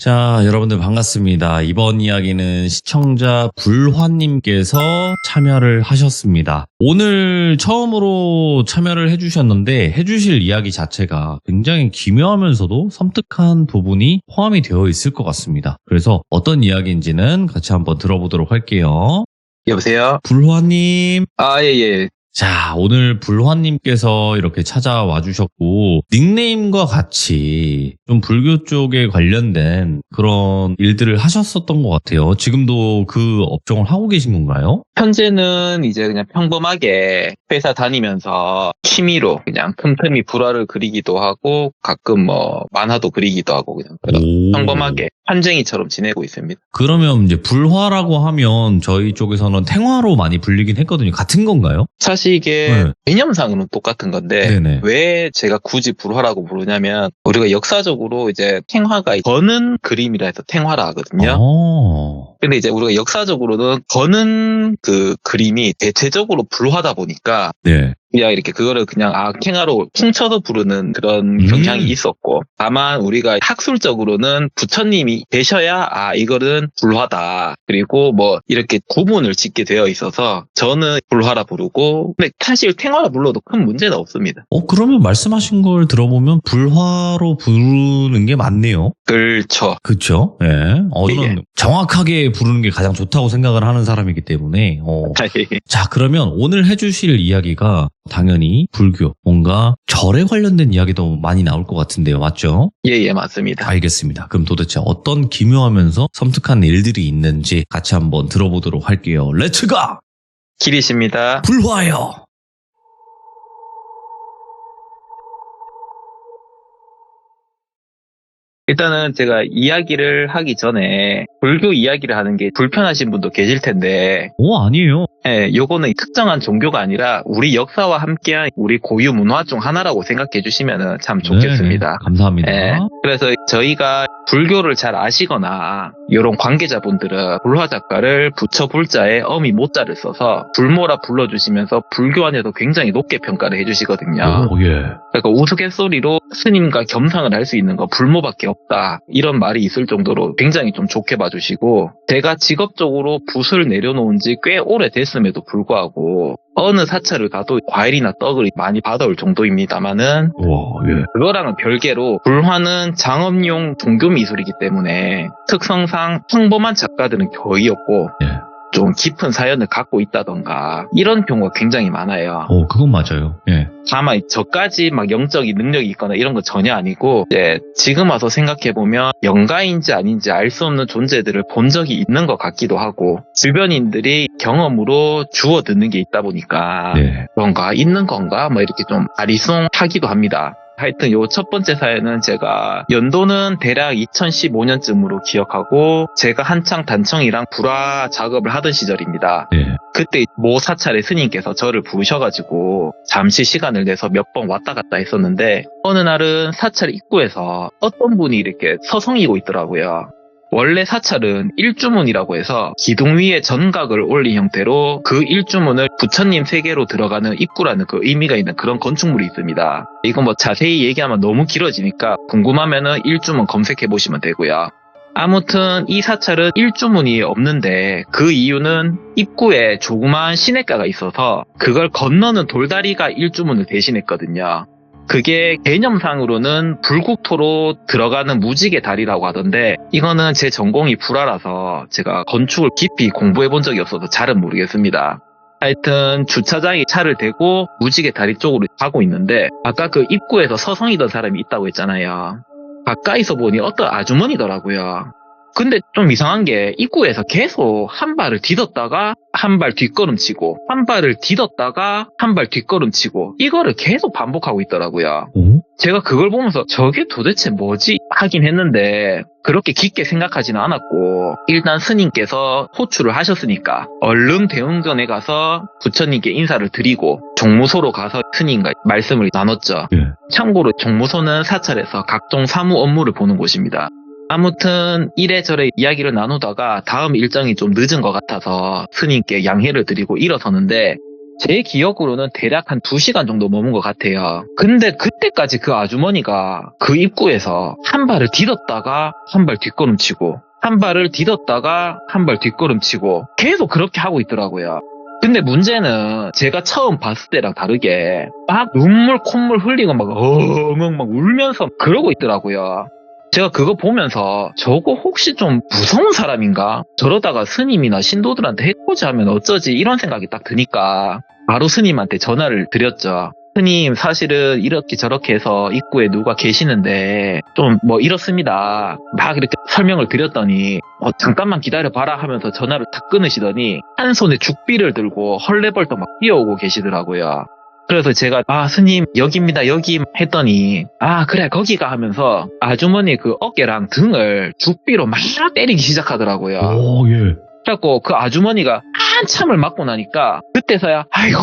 자, 여러분들 반갑습니다. 이번 이야기는 시청자 불화님께서 참여를 하셨습니다. 오늘 처음으로 참여를 해주셨는데 해주실 이야기 자체가 굉장히 기묘하면서도 섬뜩한 부분이 포함이 되어 있을 것 같습니다. 그래서 어떤 이야기인지는 같이 한번 들어보도록 할게요. 여보세요? 불화님. 예. 자, 오늘 불화님께서 이렇게 찾아와 주셨고 닉네임과 같이 좀 불교 쪽에 관련된 그런 일들을 하셨었던 것 같아요. 지금도 그 업종을 하고 계신 건가요? 현재는 이제 그냥 평범하게 회사 다니면서 취미로 그냥 틈틈이 불화를 그리기도 하고 가끔 뭐 만화도 그리기도 하고 그냥 그런 평범하게 한쟁이처럼 지내고 있습니다. 그러면 이제 불화라고 하면 저희 쪽에서는 탱화로 많이 불리긴 했거든요. 같은 건가요? 사실 이게 개념상으로는 똑같은 건데 네네. 왜 제가 굳이 불화라고 부르냐면 우리가 역사적으로 이제 탱화가 거는 그림이라 해서 탱화라 하거든요. 근데 이제 우리가 역사적으로는 거는 그 그림이 대체적으로 불화다 보니까 네. 그냥 이렇게 그거를 그냥 탱화로 퉁쳐서 부르는 그런 경향이 있었고, 다만 우리가 학술적으로는 부처님이 계셔야 이거는 불화다, 그리고 뭐 이렇게 구분을 짓게 되어 있어서 저는 불화라 부르고, 근데 사실 탱화라 불러도 큰 문제는 없습니다. 그러면 말씀하신 걸 들어보면 불화로 부르는 게 맞네요. 그렇죠. 그렇죠. 예. 저는 정확하게 부르는 게 가장 좋다고 생각을 하는 사람이기 때문에. 자, 그러면 오늘 해주실 이야기가 당연히 불교, 뭔가 절에 관련된 이야기도 많이 나올 것 같은데요. 맞죠? 예, 맞습니다. 알겠습니다. 그럼 도대체 어떤 기묘하면서 섬뜩한 일들이 있는지 같이 한번 들어보도록 할게요. 렛츠가! 길이십니다. 불화요! 일단은 제가 이야기를 하기 전에 불교 이야기를 하는 게 불편하신 분도 계실 텐데, 아니에요. 요거는 특정한 종교가 아니라 우리 역사와 함께한 우리 고유 문화 중 하나라고 생각해 주시면 참 좋겠습니다. 네, 감사합니다. 그래서 저희가 불교를 잘 아시거나 이런 관계자분들은 불화 작가를 부처 불자에 어미 모자를 써서 불모라 불러주시면서 불교 안에도 굉장히 높게 평가를 해주시거든요. 그러니까 우스갯소리로 스님과 겸상을 할 수 있는 거 불모밖에 없다, 이런 말이 있을 정도로 굉장히 좀 좋게 봐주시고, 제가 직업적으로 붓을 내려놓은 지 꽤 오래됐음에도 불구하고 어느 사찰을 가도 과일이나 떡을 많이 받아올 정도입니다만은 그거랑은 별개로 불화는 장업용 종교 미술이기 때문에 특성상 평범한 작가들은 거의 없고 좀 깊은 사연을 갖고 있다던가 이런 경우가 굉장히 많아요. 그건 맞아요. 다만 저까지 막 영적인 능력이 있거나 이런 건 전혀 아니고, 지금 와서 생각해보면 영가인지 아닌지 알 수 없는 존재들을 본 적이 있는 것 같기도 하고, 주변인들이 경험으로 주워 듣는 게 있다 보니까 그런가 있는 건가 뭐 이렇게 좀 아리송하기도 합니다. 하여튼 요 첫 번째 사연은 제가 연도는 대략 2015년쯤으로 기억하고, 제가 한창 단청이랑 불화 작업을 하던 시절입니다. 그때 모 사찰의 스님께서 저를 부르셔가지고 잠시 시간을 내서 몇 번 왔다 갔다 했었는데, 어느 날은 사찰 입구에서 어떤 분이 이렇게 서성이고 있더라고요. 원래 사찰은 일주문이라고 해서 기둥 위에 전각을 올린 형태로 그 일주문을 부처님 세계로 들어가는 입구라는 그 의미가 있는 그런 건축물이 있습니다. 이거 뭐 자세히 얘기하면 너무 길어지니까 궁금하면은 일주문 검색해 보시면 되고요. 아무튼 이 사찰은 일주문이 없는데 그 이유는 입구에 조그마한 시냇가가 있어서 그걸 건너는 돌다리가 일주문을 대신했거든요. 그게 개념상으로는 불국토로 들어가는 무지개 다리라고 하던데, 이거는 제 전공이 불화라서 제가 건축을 깊이 공부해 본 적이 없어서 잘은 모르겠습니다. 하여튼 주차장에 차를 대고 무지개 다리 쪽으로 가고 있는데, 아까 그 입구에서 서성이던 사람이 있다고 했잖아요. 가까이서 보니 어떤 아주머니더라고요. 근데 좀 이상한 게 입구에서 계속 한 발을 디뎠다가 한 발 뒷걸음치고, 한 발을 디뎠다가 한 발 뒷걸음치고, 이거를 계속 반복하고 있더라고요. 제가 그걸 보면서 저게 도대체 뭐지 하긴 했는데 그렇게 깊게 생각하지는 않았고, 일단 스님께서 호출을 하셨으니까 얼른 대웅전에 가서 부처님께 인사를 드리고 종무소로 가서 스님과 말씀을 나눴죠. 참고로 종무소는 사찰에서 각종 사무 업무를 보는 곳입니다. 아무튼 이래저래 이야기를 나누다가 다음 일정이 좀 늦은 것 같아서 스님께 양해를 드리고 일어서는데, 제 기억으로는 대략 한 2시간 정도 머문 것 같아요. 근데 그때까지 그 아주머니가 그 입구에서 한 발을 디뎠다가 한 발 뒷걸음치고 한 발을 디뎠다가 한 발 뒷걸음치고 계속 그렇게 하고 있더라고요. 근데 문제는 제가 처음 봤을 때랑 다르게 막 눈물 콧물 흘리고 막 엉엉 막 울면서 그러고 있더라고요. 제가 그거 보면서 저거 혹시 좀 무서운 사람인가? 저러다가 스님이나 신도들한테 해코지 하면 어쩌지? 이런 생각이 딱 드니까 바로 스님한테 전화를 드렸죠. 스님, 사실은 이렇게 저렇게 해서 입구에 누가 계시는데 좀 뭐 이렇습니다. 막 이렇게 설명을 드렸더니 잠깐만 기다려봐라 하면서 전화를 탁 끊으시더니 한 손에 죽비를 들고 헐레벌떡 막 뛰어오고 계시더라고요. 그래서 제가 스님 여기입니다 여기 했더니 그래 거기가 하면서 아주머니 그 어깨랑 등을 죽비로 막 때리기 시작하더라고요. 오, 예. 그래갖고 그 아주머니가 한참을 맞고 나니까 그때서야 아이고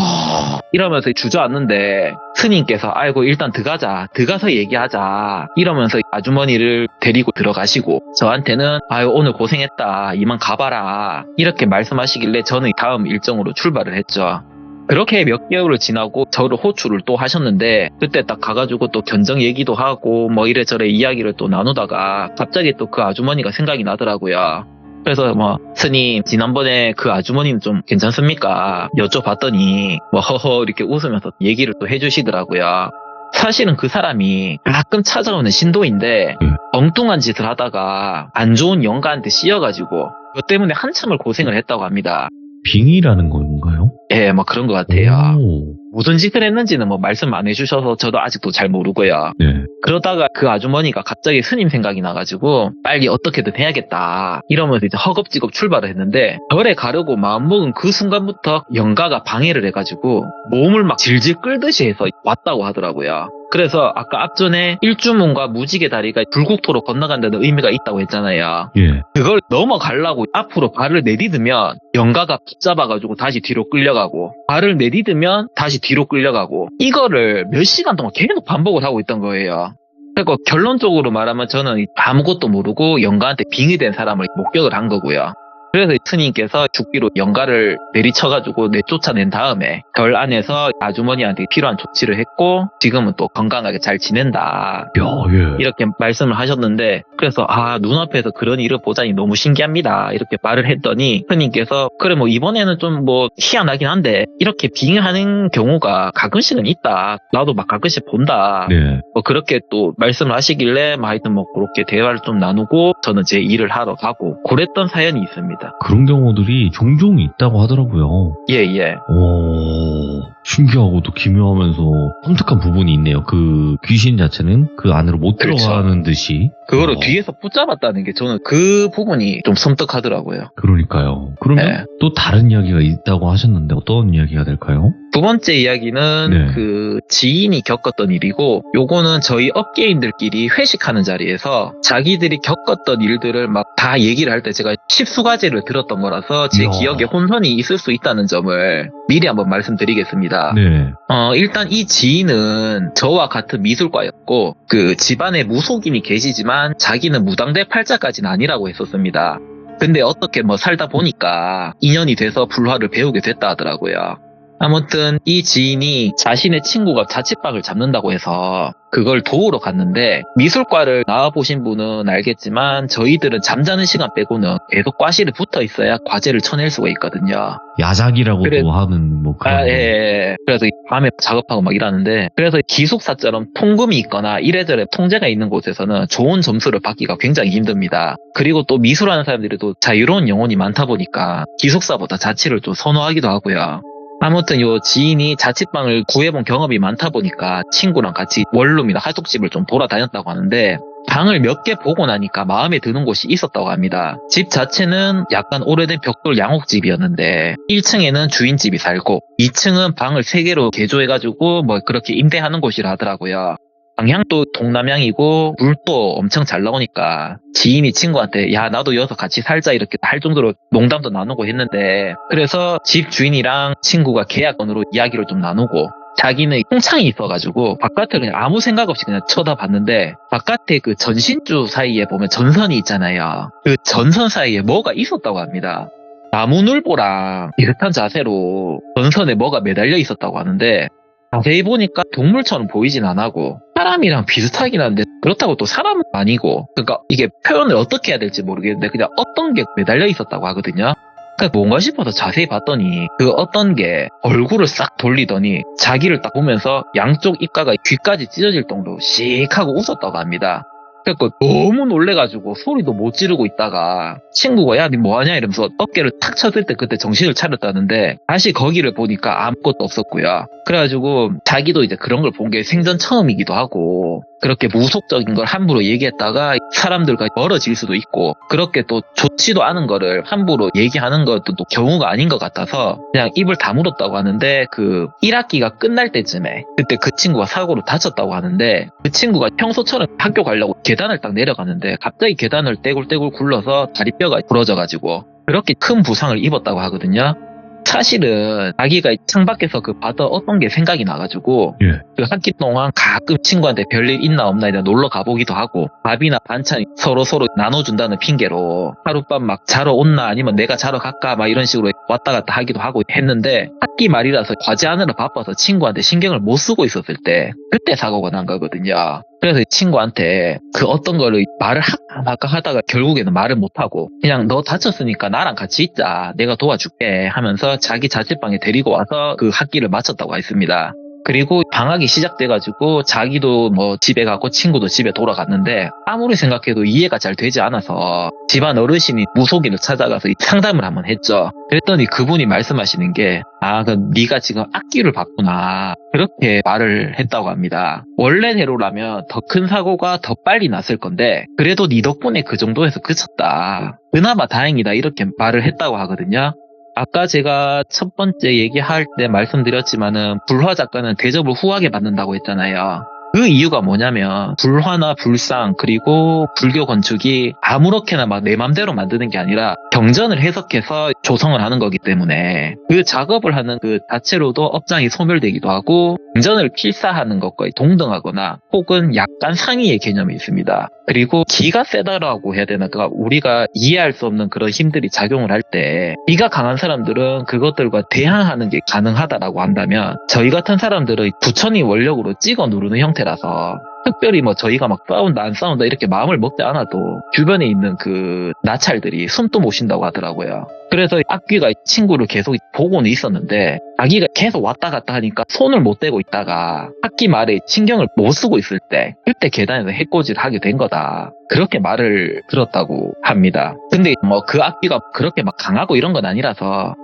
이러면서 주저앉는데 스님께서 아이고 일단 들어가서 얘기하자 이러면서 아주머니를 데리고 들어가시고 저한테는 아유 오늘 고생했다 이만 가봐라 이렇게 말씀하시길래 저는 다음 일정으로 출발을 했죠. 그렇게 몇 개월을 지나고 저를 호출을 또 하셨는데 그때 딱 가가지고 또 견적 얘기도 하고 뭐 이래저래 이야기를 또 나누다가 갑자기 또 그 아주머니가 생각이 나더라고요. 그래서 뭐 스님 지난번에 그 아주머님 좀 괜찮습니까? 여쭤봤더니 뭐 허허 이렇게 웃으면서 얘기를 또 해주시더라고요. 사실은 그 사람이 가끔 찾아오는 신도인데 엉뚱한 짓을 하다가 안 좋은 영가한테 씌여가지고 그것 때문에 한참을 고생을 했다고 합니다. 빙의라는 건가요? 예, 뭐 그런 것 같아요. 오. 무슨 짓을 했는지는 뭐 말씀 안 해주셔서 저도 아직도 잘 모르고요. 네. 그러다가 그 아주머니가 갑자기 스님 생각이 나가지고 빨리 어떻게든 해야겠다 이러면서 이제 허겁지겁 출발을 했는데 별에 가려고 마음먹은 그 순간부터 영가가 방해를 해가지고 몸을 막 질질 끌듯이 해서 왔다고 하더라고요. 그래서 아까 앞전에 일주문과 무지개 다리가 불국토로 건너간다는 의미가 있다고 했잖아요. 예. 그걸 넘어가려고 앞으로 발을 내디디면 영가가 붙잡아가지고 다시 뒤로 끌려가고 발을 내디디면 다시 뒤로 끌려가고 이거를 몇 시간 동안 계속 반복을 하고 있던 거예요. 그리고 결론적으로 말하면 저는 아무것도 모르고 영가한테 빙의된 사람을 목격을 한 거고요. 그래서 스님께서 죽비로 영가를 내리쳐가지고 내쫓아낸 다음에 절 안에서 아주머니한테 필요한 조치를 했고 지금은 또 건강하게 잘 지낸다. 예. 이렇게 말씀을 하셨는데 그래서 눈앞에서 그런 일을 보자니 너무 신기합니다. 이렇게 말을 했더니 스님께서 그래 뭐 이번에는 좀 뭐 희한하긴 한데 이렇게 빙의하는 경우가 가끔씩은 있다. 나도 막 가끔씩 본다. 네. 뭐 그렇게 또 말씀을 하시길래 하여튼 뭐 그렇게 대화를 좀 나누고 저는 제 일을 하러 가고 그랬던 사연이 있습니다. 그런 경우들이 종종 있다고 하더라고요. 예. 오, 신기하고도 기묘하면서 섬뜩한 부분이 있네요. 그 귀신 자체는 그 안으로 못 그렇죠. 들어가는 듯이. 그거를 뒤에서 붙잡았다는 게 저는 그 부분이 좀 섬뜩하더라고요. 그러니까요. 그러면 네. 또 다른 이야기가 있다고 하셨는데 어떤 이야기가 될까요? 두 번째 이야기는 네. 그 지인이 겪었던 일이고 요거는 저희 업계인들끼리 회식하는 자리에서 자기들이 겪었던 일들을 막 다 얘기를 할 때 제가 십수가지를 들었던 거라서 제 이야. 기억에 혼선이 있을 수 있다는 점을 미리 한번 말씀드리겠습니다. 네. 일단 이 지인은 저와 같은 미술과였고 그 집안에 무속인이 계시지만 자기는 무당대 팔자까지는 아니라고 했었습니다. 근데 어떻게 뭐 살다 보니까 인연이 돼서 불화를 배우게 됐다 하더라고요. 아무튼 이 지인이 자신의 친구가 자취방을 잡는다고 해서 그걸 도우러 갔는데 미술과를 나와보신 분은 알겠지만 저희들은 잠자는 시간 빼고는 계속 과실에 붙어 있어야 과제를 쳐낼 수가 있거든요. 야작이라고도 그래. 하는 뭐 그런. 예. 그래서 밤에 작업하고 막 이러는데 그래서 기숙사처럼 통금이 있거나 이래저래 통제가 있는 곳에서는 좋은 점수를 받기가 굉장히 힘듭니다. 그리고 또 미술하는 사람들이 또 자유로운 영혼이 많다 보니까 기숙사보다 자취를 좀 선호하기도 하고요. 아무튼 요 지인이 자취방을 구해본 경험이 많다 보니까 친구랑 같이 원룸이나 하숙집을 좀 돌아다녔다고 하는데 방을 몇 개 보고 나니까 마음에 드는 곳이 있었다고 합니다. 집 자체는 약간 오래된 벽돌 양옥집이었는데 1층에는 주인집이 살고 2층은 방을 3개로 개조해가지고 뭐 그렇게 임대하는 곳이라 하더라고요. 방향도 동남향이고 물도 엄청 잘 나오니까 지인이 친구한테 야 나도 여기서 같이 살자 이렇게 할 정도로 농담도 나누고 했는데 그래서 집 주인이랑 친구가 계약건으로 이야기를 좀 나누고 자기는 통창이 있어가지고 바깥을 그냥 아무 생각 없이 그냥 쳐다봤는데 바깥에 그 전신주 사이에 보면 전선이 있잖아요. 그 전선 사이에 뭐가 있었다고 합니다. 나무늘보랑 비슷한 자세로 전선에 뭐가 매달려 있었다고 하는데 자세히 보니까 동물처럼 보이진 않고 사람이랑 비슷하긴 한데 그렇다고 또 사람은 아니고 그러니까 이게 표현을 어떻게 해야 될지 모르겠는데 그냥 어떤 게 매달려 있었다고 하거든요. 그러니까 뭔가 싶어서 자세히 봤더니 그 어떤 게 얼굴을 싹 돌리더니 자기를 딱 보면서 양쪽 입가가 귀까지 찢어질 정도로 씩 하고 웃었다고 합니다. 그래서 너무 놀래가지고 소리도 못 지르고 있다가 친구가 야, 니 뭐하냐 이러면서 어깨를 탁 쳤을 때 그때 정신을 차렸다는데 다시 거기를 보니까 아무것도 없었고요. 그래가지고 자기도 이제 그런 걸 본 게 생전 처음이기도 하고 그렇게 무속적인 걸 함부로 얘기했다가 사람들과 멀어질 수도 있고 그렇게 또 좋지도 않은 거를 함부로 얘기하는 것도 또 경우가 아닌 것 같아서 그냥 입을 다물었다고 하는데 그 1학기가 끝날 때쯤에 그때 그 친구가 사고로 다쳤다고 하는데 그 친구가 평소처럼 학교 가려고 계단을 딱 내려가는데 갑자기 계단을 떼굴떼굴 굴러서 다리뼈가 부러져가지고 그렇게 큰 부상을 입었다고 하거든요. 사실은 자기가 창밖에서 그 봤던 어떤 게 생각이 나가지고 예. 그 학기 동안 가끔 친구한테 별일 있나 없나 이런 놀러 가보기도 하고 밥이나 반찬 서로 나눠준다는 핑계로 하룻밤 막 자러 온나 아니면 내가 자러 갈까 막 이런 식으로 왔다 갔다 하기도 하고 했는데 학기 말이라서 과제하느라 바빠서 친구한테 신경을 못 쓰고 있었을 때 그때 사고가 난 거거든요. 그래서 이 친구한테 그 어떤 거를 말을 할까 하다가 결국에는 말을 못하고 그냥 너 다쳤으니까 나랑 같이 있자 내가 도와줄게 하면서 자기 자취방에 데리고 와서 그 학기를 마쳤다고 했습니다. 그리고 방학이 시작돼가지고 자기도 뭐 집에 가고 친구도 집에 돌아갔는데 아무리 생각해도 이해가 잘 되지 않아서 집안 어르신이 무속인을 찾아가서 상담을 한번 했죠. 그랬더니 그분이 말씀하시는 게 그 네가 지금 악기를 봤구나 그렇게 말을 했다고 합니다. 원래대로라면 더 큰 사고가 더 빨리 났을 건데 그래도 네 덕분에 그 정도에서 그쳤다. 그나마 다행이다 이렇게 말을 했다고 하거든요. 아까 제가 첫 번째 얘기할 때 말씀드렸지만은 불화 작가는 대접을 후하게 받는다고 했잖아요. 그 이유가 뭐냐면 불화나 불상 그리고 불교 건축이 아무렇게나 막 내 맘대로 만드는 게 아니라 경전을 해석해서 조성을 하는 거기 때문에 그 작업을 하는 그 자체로도 업장이 소멸되기도 하고 경전을 필사하는 것과 동등하거나 혹은 약간 상이의 개념이 있습니다. 그리고 기가 세다라고 해야 되나 그러니까 우리가 이해할 수 없는 그런 힘들이 작용을 할 때 기가 강한 사람들은 그것들과 대항하는 게 가능하다라고 한다면 저희 같은 사람들은 부처님 원력으로 찍어 누르는 형태라서 특별히 뭐 저희가 막 싸운다 안 싸운다 이렇게 마음을 먹지 않아도 주변에 있는 그 나찰들이 숨도 못 쉰다고 하더라고요. 그래서 악귀가 친구를 계속 보고는 있었는데 자기가 계속 왔다 갔다 하니까 손을 못 대고 있다가 학기 말에 신경을 못 쓰고 있을 때 그때 계단에서 해코지를 하게 된 거다. 그렇게 말을 들었다고 합니다. 근데 뭐 그 악귀가 그렇게 막 강하고 이런 건 아니라서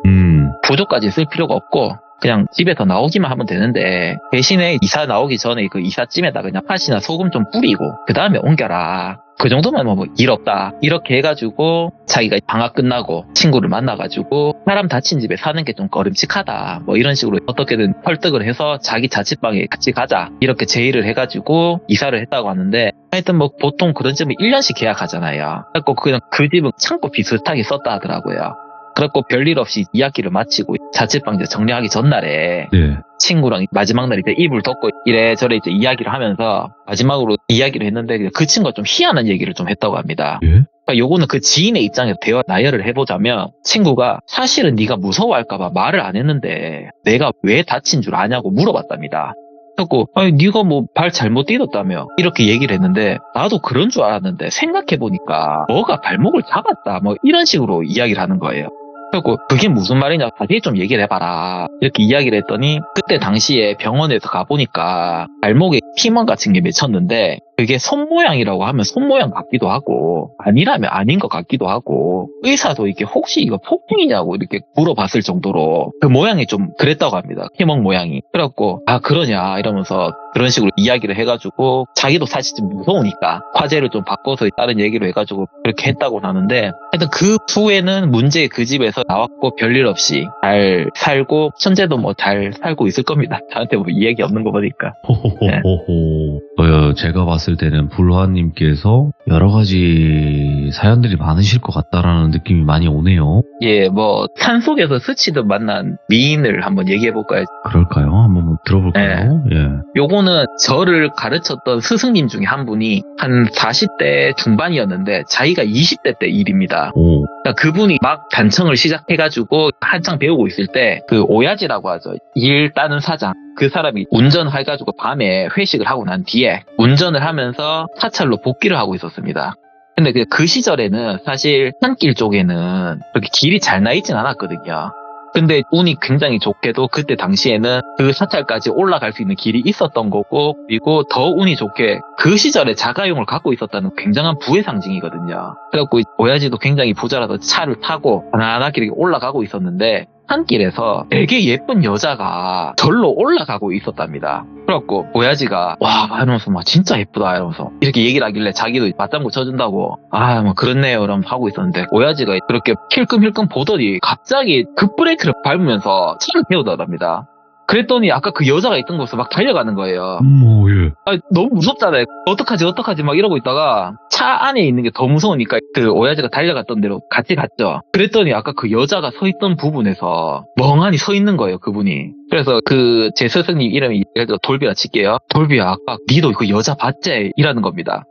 부조까지 쓸 필요가 없고 그냥 집에서 나오기만 하면 되는데 대신에 이사 나오기 전에 그 이삿짐에다 그냥 팥이나 소금 좀 뿌리고 그 다음에 옮겨라. 그 정도면 뭐 일 없다. 이렇게 해가지고 자기가 방학 끝나고 친구를 만나가지고 사람 다친 집에 사는 게 좀 꺼림칙하다. 뭐 이런 식으로 어떻게든 설득을 해서 자기 자취방에 같이 가자. 이렇게 제의를 해가지고 이사를 했다고 하는데 하여튼 뭐 보통 그런 집은 1년씩 계약하잖아요. 그래서 그냥 그 집은 창고 비슷하게 썼다 하더라고요. 그렇고 별일 없이 2학기를 마치고 자취방 이제 정리하기 전날에 네. 친구랑 마지막 날 이제 이불 덮고 이래저래 이제 이야기를 하면서 마지막으로 이야기를 했는데 그 친구가 좀 희한한 얘기를 좀 했다고 합니다. 예? 그러니까 요거는 그 지인의 입장에서 대화 나열을 해보자면 친구가 사실은 네가 무서워할까봐 말을 안 했는데 내가 왜 다친 줄 아냐고 물어봤답니다. 그래서 아니 네가 뭐 발 잘못 디뎠다며 이렇게 얘기를 했는데 나도 그런 줄 알았는데 생각해보니까 너가 발목을 잡았다 뭐 이런 식으로 이야기를 하는 거예요. 그리고 그게 무슨 말이냐 자세히 좀 얘기를 해봐라 이렇게 이야기를 했더니 그때 당시에 병원에서 가보니까 발목에 피멍 같은 게 맺혔는데 그게 손 모양이라고 하면 손 모양 같기도 하고 아니라면 아닌 것 같기도 하고 의사도 이게 혹시 이거 폭풍이냐고 이렇게 물어봤을 정도로 그 모양이 좀 그랬다고 합니다. 피멍 모양이. 그래갖고 그러냐 이러면서 그런 식으로 이야기를 해가지고 자기도 사실 좀 무서우니까 화제를 좀 바꿔서 다른 얘기로 해가지고 그렇게 했다고 하는데 하여튼 그 후에는 문제 그 집에서 나왔고 별일 없이 잘 살고 현재도 뭐 잘 살고 있을 겁니다. 저한테 뭐 이야기 없는 거 보니까. 호호호호호. 제가 봤을 봤을 때는 불화님께서 여러 가지 사연들이 많으실 것 같다라는 느낌이 많이 오네요. 예, 뭐 산속에서 스치듯 만난 미인을 한번 얘기해볼까요? 그럴까요? 한번 들어볼까요? 예. 요거는 저를 가르쳤던 스승님 중에 한 분이 한 40대 중반이었는데 자기가 20대 때 일입니다. 오. 그러니까 그분이 막 단청을 시작해가지고 한창 배우고 있을 때 그 오야지라고 하죠. 일 따는 사장. 그 사람이 운전해가지고 밤에 회식을 하고 난 뒤에 운전을 하면서 사찰로 복귀를 하고 있었습니다. 근데 그 시절에는 사실 산길 쪽에는 그렇게 길이 잘 나 있진 않았거든요. 근데 운이 굉장히 좋게도 그때 당시에는 그 사찰까지 올라갈 수 있는 길이 있었던 거고, 그리고 더 운이 좋게 그 시절에 자가용을 갖고 있었다는 굉장한 부의 상징이거든요. 그래갖고 오야지도 굉장히 부자라서 차를 타고 가난하게 이렇게 올라가고 있었는데 산길에서 되게 예쁜 여자가 절로 올라가고 있었답니다. 그래갖고 오야지가 와 이러면서 막 진짜 예쁘다 이러면서 이렇게 얘기를 하길래 자기도 맞장구 쳐준다고 뭐 그렇네요 이러면서 하고 있었는데 오야지가 그렇게 힐끔힐끔 보더니 갑자기 급브레이크를 밟으면서 차를 태우더랍니다. 그랬더니 아까 그 여자가 있던 곳으로 막 달려가는 거예요. 예. 너무 무섭잖아요. 어떡하지 막 이러고 있다가 차 안에 있는 게 더 무서우니까 그 오야지가 달려갔던 대로 같이 갔죠. 그랬더니 아까 그 여자가 서 있던 부분에서 멍하니 서 있는 거예요, 그분이. 그래서 그 제 스승님 이름이 돌비라 칠게요. 돌비야, 아까 니도 그 여자 봤지? 이라는 겁니다.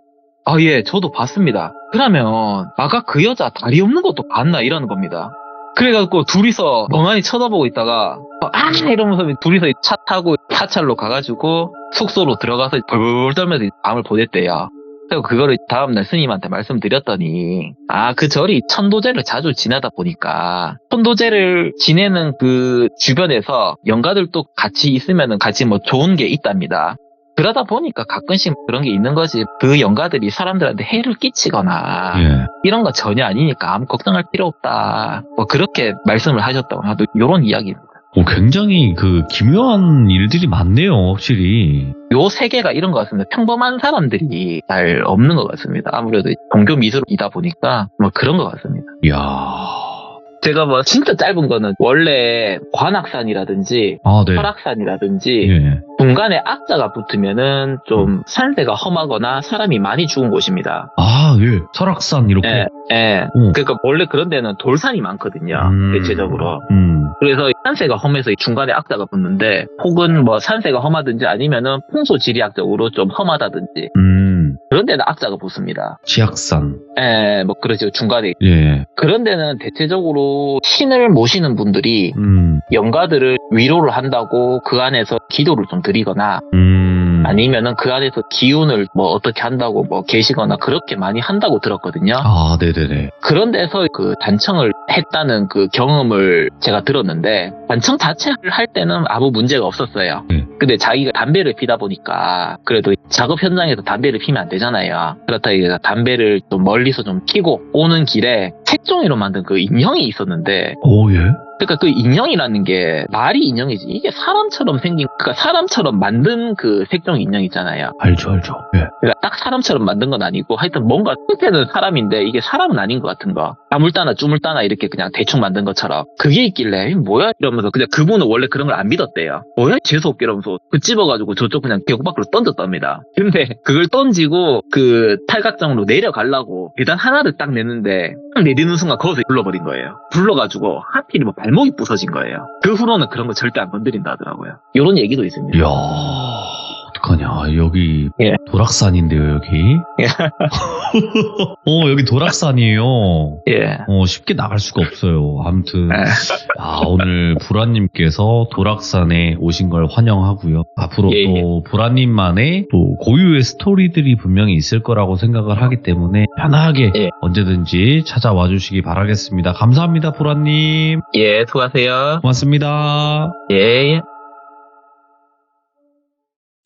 예, 저도 봤습니다. 그러면 아까 그 여자 다리 없는 것도 봤나? 이러는 겁니다. 그래갖고 둘이서 멍하니 쳐다보고 있다가 이러면서 둘이서 차 타고 사찰로 가가지고 숙소로 들어가서 벌벌 떨면서 밤을 보냈대요. 그리고 그거를 다음날 스님한테 말씀드렸더니 그 절이 천도제를 자주 지내다 보니까 천도제를 지내는 그 주변에서 영가들도 같이 있으면 같이 뭐 좋은 게 있답니다. 그러다 보니까 가끔씩 그런 게 있는 거지 그 영가들이 사람들한테 해를 끼치거나 이런 거 전혀 아니니까 아무 걱정할 필요 없다. 뭐 그렇게 말씀을 하셨다고 하도 이런 이야기입니다. 굉장히 그 기묘한 일들이 많네요, 확실히. 요 세계가 이런 것 같습니다. 평범한 사람들이 잘 없는 것 같습니다. 아무래도 종교 미술이다 보니까 뭐 그런 것 같습니다. 이야. 제가 뭐 진짜 짧은 거는 원래 관악산이라든지 네. 설악산이라든지 예. 중간에 악자가 붙으면은 좀 산세가 험하거나 사람이 많이 죽은 곳입니다. 예. 설악산 이렇게. 예. 그러니까 원래 그런 데는 돌산이 많거든요. 대체적으로. 그래서 산세가 험해서 중간에 악자가 붙는데 혹은 뭐 산세가 험하든지 아니면은 풍소지리학적으로 좀 험하다든지 그런 데는 악자가 붙습니다. 지악산. 뭐 그러죠. 중간에. 예. 그런 데는 대체적으로 신을 모시는 분들이 영가들을 위로를 한다고 그 안에서 기도를 좀 드리거나 아니면은 그 안에서 기운을 뭐 어떻게 한다고 뭐 계시거나 그렇게 많이 한다고 들었거든요. 네네네. 그런 데서 그 단청을 했다는 그 경험을 제가 들었는데 단청 자체를 할 때는 아무 문제가 없었어요. 근데 자기가 담배를 피다 보니까 그래도 작업 현장에서 담배를 피면 안 되잖아요. 그렇다고 담배를 좀 멀리서 좀 피고 오는 길에 색종이로 만든 그 인형이 있었는데 예? 그러니까 그 인형이라는 게 말이 인형이지 이게 사람처럼 생긴 그러니까 사람처럼 만든 그 색종 인형 있잖아요. 알죠. 예. 그러니까 딱 사람처럼 만든 건 아니고 하여튼 뭔가 형태는 사람인데 이게 사람은 아닌 것 같은 거. 아물따나 쭈물따나 이렇게 그냥 대충 만든 것처럼 그게 있길래 뭐야 이러면서 그냥 그분은 원래 그런 걸 안 믿었대요. 뭐야 재수없게 이러면서 그 찝어가지고 저쪽 그냥 계곡 밖으로 던졌답니다. 근데 그걸 던지고 그 탈각정으로 내려가려고 계단 하나를 딱 내는데 딱 내리는 순간 거기서 불러버린 거예요. 불러가지고 하필이 뭐 발목이 부서진 거예요. 그 후로는 그런 거 절대 안 건드린다 하더라고요. 이런 얘기도 있습니다. 이야, 어떡하냐. 여기 도락산인데요, 여기. 여기 도락산이에요. 쉽게 나갈 수가 없어요. 아무튼 오늘 불화님께서 도락산에 오신 걸 환영하고요. 앞으로 또 불화님만의 또 고유의 스토리들이 분명히 있을 거라고 생각을 하기 때문에 편하게 언제든지 찾아와 주시기 바라겠습니다. 감사합니다, 불화님. 수고하세요. 고맙습니다.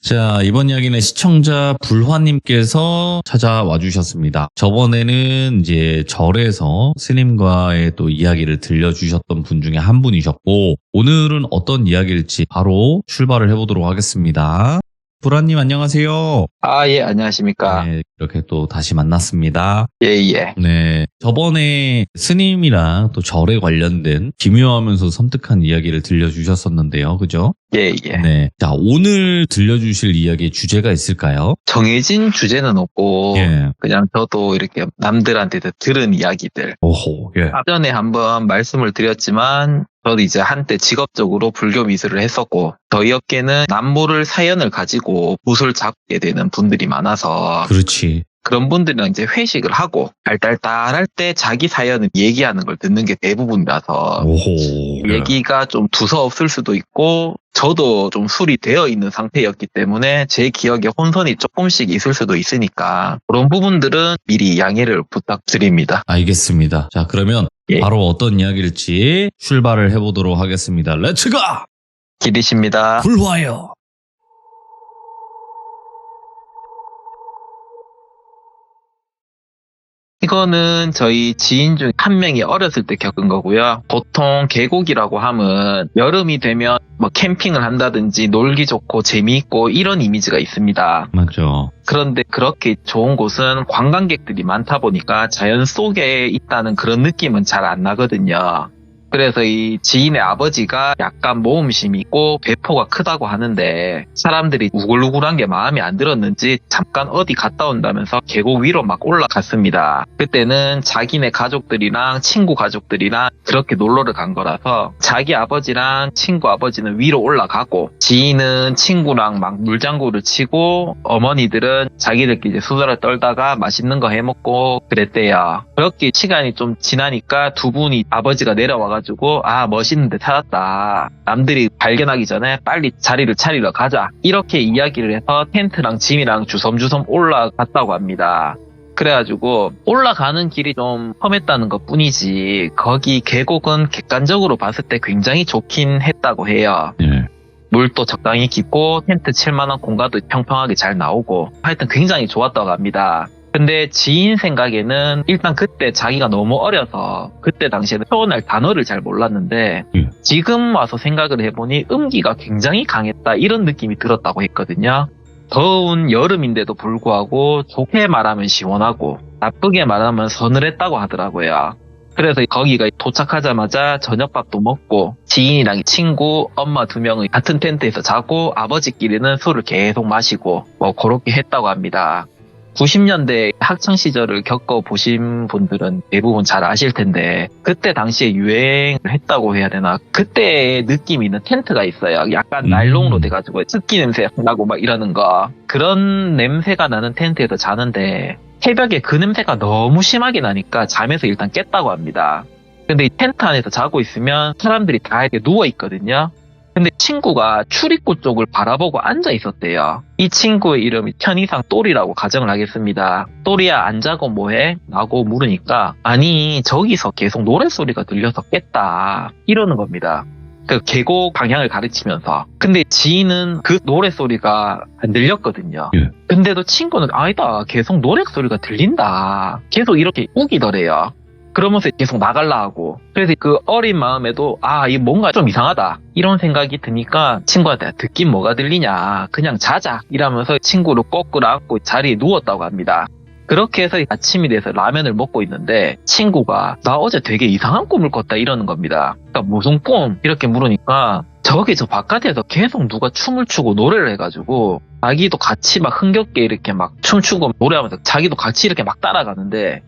자, 이번 이야기는 시청자 불화님께서 찾아와 주셨습니다. 저번에는 이제 절에서 스님과의 또 이야기를 들려주셨던 분 중에 한 분이셨고, 오늘은 어떤 이야기일지 바로 출발을 해보도록 하겠습니다. 불화님 안녕하세요. 예, 안녕하십니까. 네, 이렇게 또 다시 만났습니다. 예. 네, 저번에 스님이랑 또 절에 관련된 기묘하면서 섬뜩한 이야기를 들려주셨었는데요. 그죠? 예. 네. 자, 오늘 들려주실 이야기의 주제가 있을까요? 정해진 주제는 없고, 예. 그냥 저도 이렇게 남들한테 들은 이야기들. 오호, 예. 앞전에 한번 말씀을 드렸지만, 저도 이제 한때 직업적으로 불교 미술을 했었고, 저희 업계는 남모를 사연을 가지고 붓을 잡게 되는 분들이 많아서, 그렇지. 그런 분들이랑 이제 회식을 하고, 알딸딸할 때 자기 사연을 얘기하는 걸 듣는 게 대부분이라서, 오호. 얘기가 좀 두서없을 수도 있고, 저도 좀 술이 되어 있는 상태였기 때문에 제 기억에 혼선이 조금씩 있을 수도 있으니까, 그런 부분들은 미리 양해를 부탁드립니다. 알겠습니다. 자, 그러면 예. 바로 어떤 이야기일지 출발을 해보도록 하겠습니다. 렛츠고! 기리십니다. 불화요! 이거는 저희 지인 중 한 명이 어렸을 때 겪은 거고요. 보통 계곡이라고 하면 여름이 되면 뭐 캠핑을 한다든지 놀기 좋고 재미있고 이런 이미지가 있습니다. 맞죠. 그런데 그렇게 좋은 곳은 관광객들이 많다 보니까 자연 속에 있다는 그런 느낌은 잘 안 나거든요. 그래서 이 지인의 아버지가 약간 모험심이 있고 배포가 크다고 하는데 사람들이 우글우글한 게 마음에 안 들었는지 잠깐 어디 갔다 온다면서 계곡 위로 막 올라갔습니다. 그때는 자기네 가족들이랑 친구 가족들이랑 그렇게 놀러를 간 거라서 자기 아버지랑 친구 아버지는 위로 올라가고 지인은 친구랑 막 물장구를 치고 어머니들은 자기들끼리 이제 수다를 떨다가 맛있는 거 해먹고 그랬대요. 그렇게 시간이 좀 지나니까 두 분이 아버지가 내려와가지고 멋있는데 찾았다. 남들이 발견하기 전에 빨리 자리를 차리러 가자. 이렇게 이야기를 해서 텐트랑 짐이랑 주섬주섬 올라갔다고 합니다. 그래가지고 올라가는 길이 좀 험했다는 것 뿐이지 거기 계곡은 객관적으로 봤을 때 굉장히 좋긴 했다고 해요. 예. 물도 적당히 깊고 텐트 칠만한 공간도 평평하게 잘 나오고 하여튼 굉장히 좋았다고 합니다. 근데 지인 생각에는 일단 그때 자기가 너무 어려서 그때 당시에는 표현할 단어를 잘 몰랐는데 지금 와서 생각을 해보니 음기가 굉장히 강했다 이런 느낌이 들었다고 했거든요. 더운 여름인데도 불구하고 좋게 말하면 시원하고 나쁘게 말하면 서늘했다고 하더라고요. 그래서 거기가 도착하자마자 저녁밥도 먹고 지인이랑 친구, 엄마 두 명이 같은 텐트에서 자고 아버지끼리는 술을 계속 마시고 뭐 그렇게 했다고 합니다. 90년대 학창시절을 겪어보신 분들은 대부분 잘 아실 텐데 그때 당시에 유행을 했다고 해야 되나 그때의 느낌이 있는 텐트가 있어요. 약간 나일론으로 돼가지고 습기 냄새 나고 막 이러는 거 그런 냄새가 나는 텐트에서 자는데 새벽에 그 냄새가 너무 심하게 나니까 잠에서 일단 깼다고 합니다. 근데 이 텐트 안에서 자고 있으면 사람들이 다 이렇게 누워있거든요. 근데 친구가 출입구 쪽을 바라보고 앉아 있었대요. 이 친구의 이름이 편의상 또리라고 가정을 하겠습니다. 또리야 안 자고 뭐해? 라고 물으니까 아니 저기서 계속 노랫소리가 들려서 깼다 이러는 겁니다. 그 계곡 방향을 가르치면서. 근데 지인은 그 노랫소리가 안 들렸거든요. 예. 근데도 친구는 아니다 계속 노랫소리가 들린다 계속 이렇게 우기더래요. 그러면서 계속 나갈라 하고 그래서 그 어린 마음에도 이 뭔가 좀 이상하다 이런 생각이 드니까 친구한테 듣긴 뭐가 들리냐 그냥 자자 이러면서 친구를 꼭 끌어안고 자리에 누웠다고 합니다. 그렇게 해서 아침이 돼서 라면을 먹고 있는데 친구가 나 어제 되게 이상한 꿈을 꿨다 이러는 겁니다. 그러니까 무슨 꿈? 이렇게 물으니까 저기 저 바깥에서 계속 누가 춤을 추고 노래를 해가지고 자기도 같이 막 흥겹게 이렇게 막 춤추고 노래하면서 자기도 같이 이렇게 막 따라가는데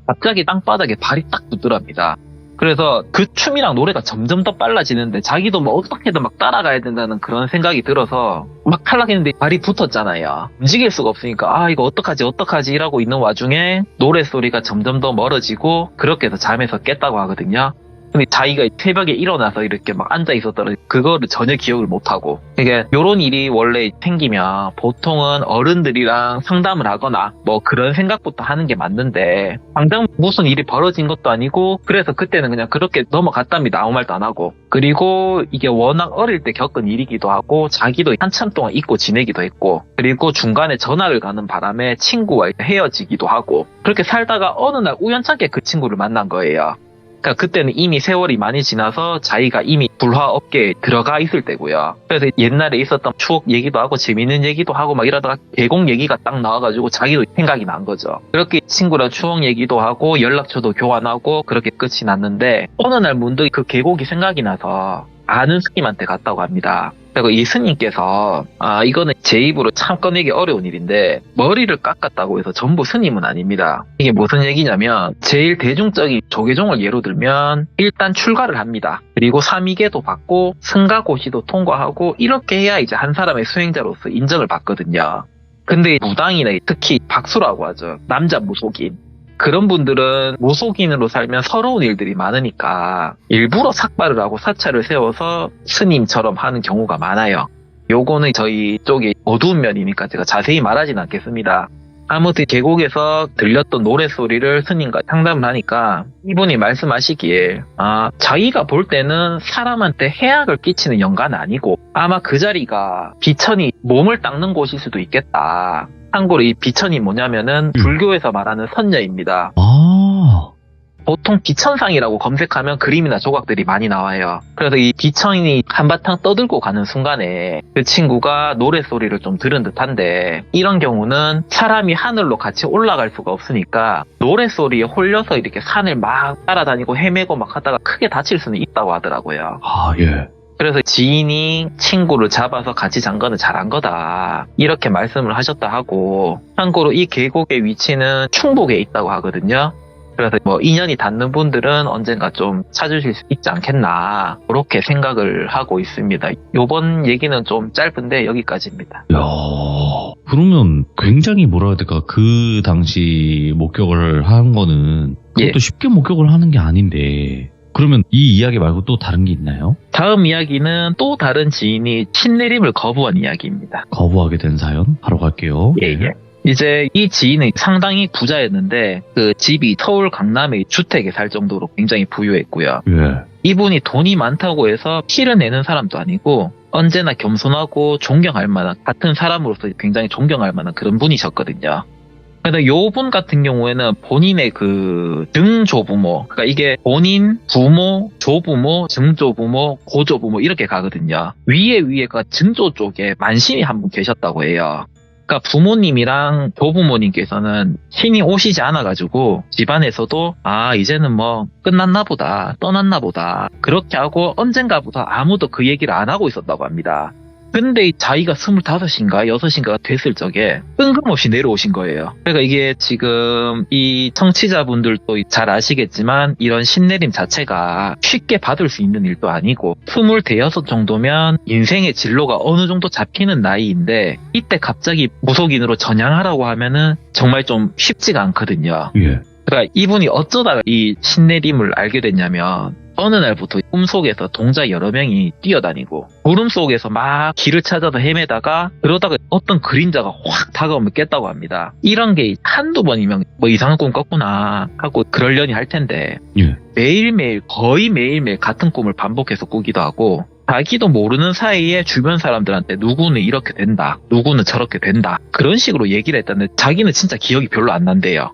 갑자기 땅바닥에 발이 딱 붙더랍니다. 그래서 그 춤이랑 노래가 점점 더 빨라지는데 자기도 뭐 어떻게든 막 따라가야 된다는 그런 생각이 들어서 막 탈락했는데 발이 붙었잖아요. 움직일 수가 없으니까 이거 어떡하지 이러고 있는 와중에 노래소리가 점점 더 멀어지고 그렇게 해서 잠에서 깼다고 하거든요. 근데 자기가 새벽에 일어나서 이렇게 막 앉아 있었더니 그거를 전혀 기억을 못하고 이게 요런 일이 원래 생기면 보통은 어른들이랑 상담을 하거나 뭐 그런 생각부터 하는 게 맞는데 당장 무슨 일이 벌어진 것도 아니고 그래서 그때는 그냥 그렇게 넘어갔답니다. 아무 말도 안 하고. 그리고 이게 워낙 어릴 때 겪은 일이기도 하고 자기도 한참 동안 잊고 지내기도 했고 그리고 중간에 전학을 가는 바람에 친구와 헤어지기도 하고 그렇게 살다가 어느 날 우연찮게 그 친구를 만난 거예요. 그러니까 그때는 이미 세월이 많이 지나서 자기가 이미 불화 업계에 들어가 있을 때고요. 그래서 옛날에 있었던 추억 얘기도 하고 재밌는 얘기도 하고 막 이러다가 계곡 얘기가 딱 나와가지고 자기도 생각이 난 거죠. 그렇게 친구랑 추억 얘기도 하고 연락처도 교환하고 그렇게 끝이 났는데 어느 날 문득 그 계곡이 생각이 나서 아는 스님한테 갔다고 합니다. 그리고 이 스님께서 이거는 제 입으로 참 꺼내기 어려운 일인데 머리를 깎았다고 해서 전부 스님은 아닙니다. 이게 무슨 얘기냐면 제일 대중적인 조계종을 예로 들면 일단 출가를 합니다. 그리고 삼위계도 받고 승가고시도 통과하고 이렇게 해야 이제 한 사람의 수행자로서 인정을 받거든요. 근데 무당이나 특히 박수라고 하죠. 남자 무속인. 그런 분들은 무속인으로 살면 서러운 일들이 많으니까 일부러 삭발을 하고 사찰을 세워서 스님처럼 하는 경우가 많아요. 요거는 저희 쪽이 어두운 면이니까 제가 자세히 말하진 않겠습니다. 아무튼 계곡에서 들렸던 노랫소리를 스님과 상담을 하니까 이분이 말씀하시기에 자기가 볼 때는 사람한테 해악을 끼치는 영가는 아니고 아마 그 자리가 비천이 몸을 닦는 곳일 수도 있겠다. 참고로 이 비천이 뭐냐면은 불교에서 말하는 선녀입니다. 보통 비천상이라고 검색하면 그림이나 조각들이 많이 나와요. 그래서 이 비천이 한바탕 떠들고 가는 순간에 그 친구가 노랫소리를 좀 들은 듯한데 이런 경우는 사람이 하늘로 같이 올라갈 수가 없으니까 노랫소리에 홀려서 이렇게 산을 막 따라다니고 헤매고 막 하다가 크게 다칠 수는 있다고 하더라고요. 예. 그래서 지인이 친구를 잡아서 같이 잔 거는 잘한 거다. 이렇게 말씀을 하셨다 하고 참고로 이 계곡의 위치는 충북에 있다고 하거든요. 그래서 뭐 인연이 닿는 분들은 언젠가 좀 찾으실 수 있지 않겠나 그렇게 생각을 하고 있습니다. 요번 얘기는 좀 짧은데 여기까지입니다. 야, 그러면 굉장히 뭐라 해야 될까 그 당시 목격을 한 거는 그것도 쉽게 목격을 하는 게 아닌데 그러면 이 이야기 말고 또 다른 게 있나요? 다음 이야기는 또 다른 지인이 신내림을 거부한 이야기입니다. 거부하게 된 사연 바로 갈게요. 예. 이제 이 지인은 상당히 부자였는데 그 집이 서울 강남의 주택에 살 정도로 굉장히 부유했고요. 예. 이분이 돈이 많다고 해서 피를 내는 사람도 아니고 언제나 겸손하고 존경할 만한 같은 사람으로서 굉장히 존경할 만한 그런 분이셨거든요. 근데 요분 같은 경우에는 본인의 그 증조부모, 그러니까 이게 본인, 부모, 조부모, 증조부모, 고조부모 이렇게 가거든요. 위에가 증조 쪽에 만신이 한 분 계셨다고 해요. 그러니까 부모님이랑 조부모님께서는 신이 오시지 않아가지고 집안에서도 이제는 뭐 끝났나 보다, 떠났나 보다 그렇게 하고 언젠가부터 아무도 그 얘기를 안 하고 있었다고 합니다. 근데 자기가 25인가 6인가가 됐을 적에 뜬금없이 내려오신 거예요. 그러니까 이게 지금 이 청취자분들도 잘 아시겠지만 이런 신내림 자체가 쉽게 받을 수 있는 일도 아니고 26 정도면 인생의 진로가 어느 정도 잡히는 나이인데 이때 갑자기 무속인으로 전향하라고 하면은 정말 좀 쉽지가 않거든요. 예. 그러니까 이분이 어쩌다가 이 신내림을 알게 됐냐면 어느 날부터 꿈속에서 동자 여러 명이 뛰어다니고 구름 속에서 막 길을 찾아서 헤매다가 그러다가 어떤 그림자가 확 다가오면 깼다고 합니다. 이런 게 한두 번이면 뭐 이상한 꿈 꿨구나 하고 그러려니 할 텐데 매일매일 거의 매일매일 같은 꿈을 반복해서 꾸기도 하고 자기도 모르는 사이에 주변 사람들한테 누구는 이렇게 된다, 누구는 저렇게 된다 그런 식으로 얘기를 했다는데 자기는 진짜 기억이 별로 안 난대요.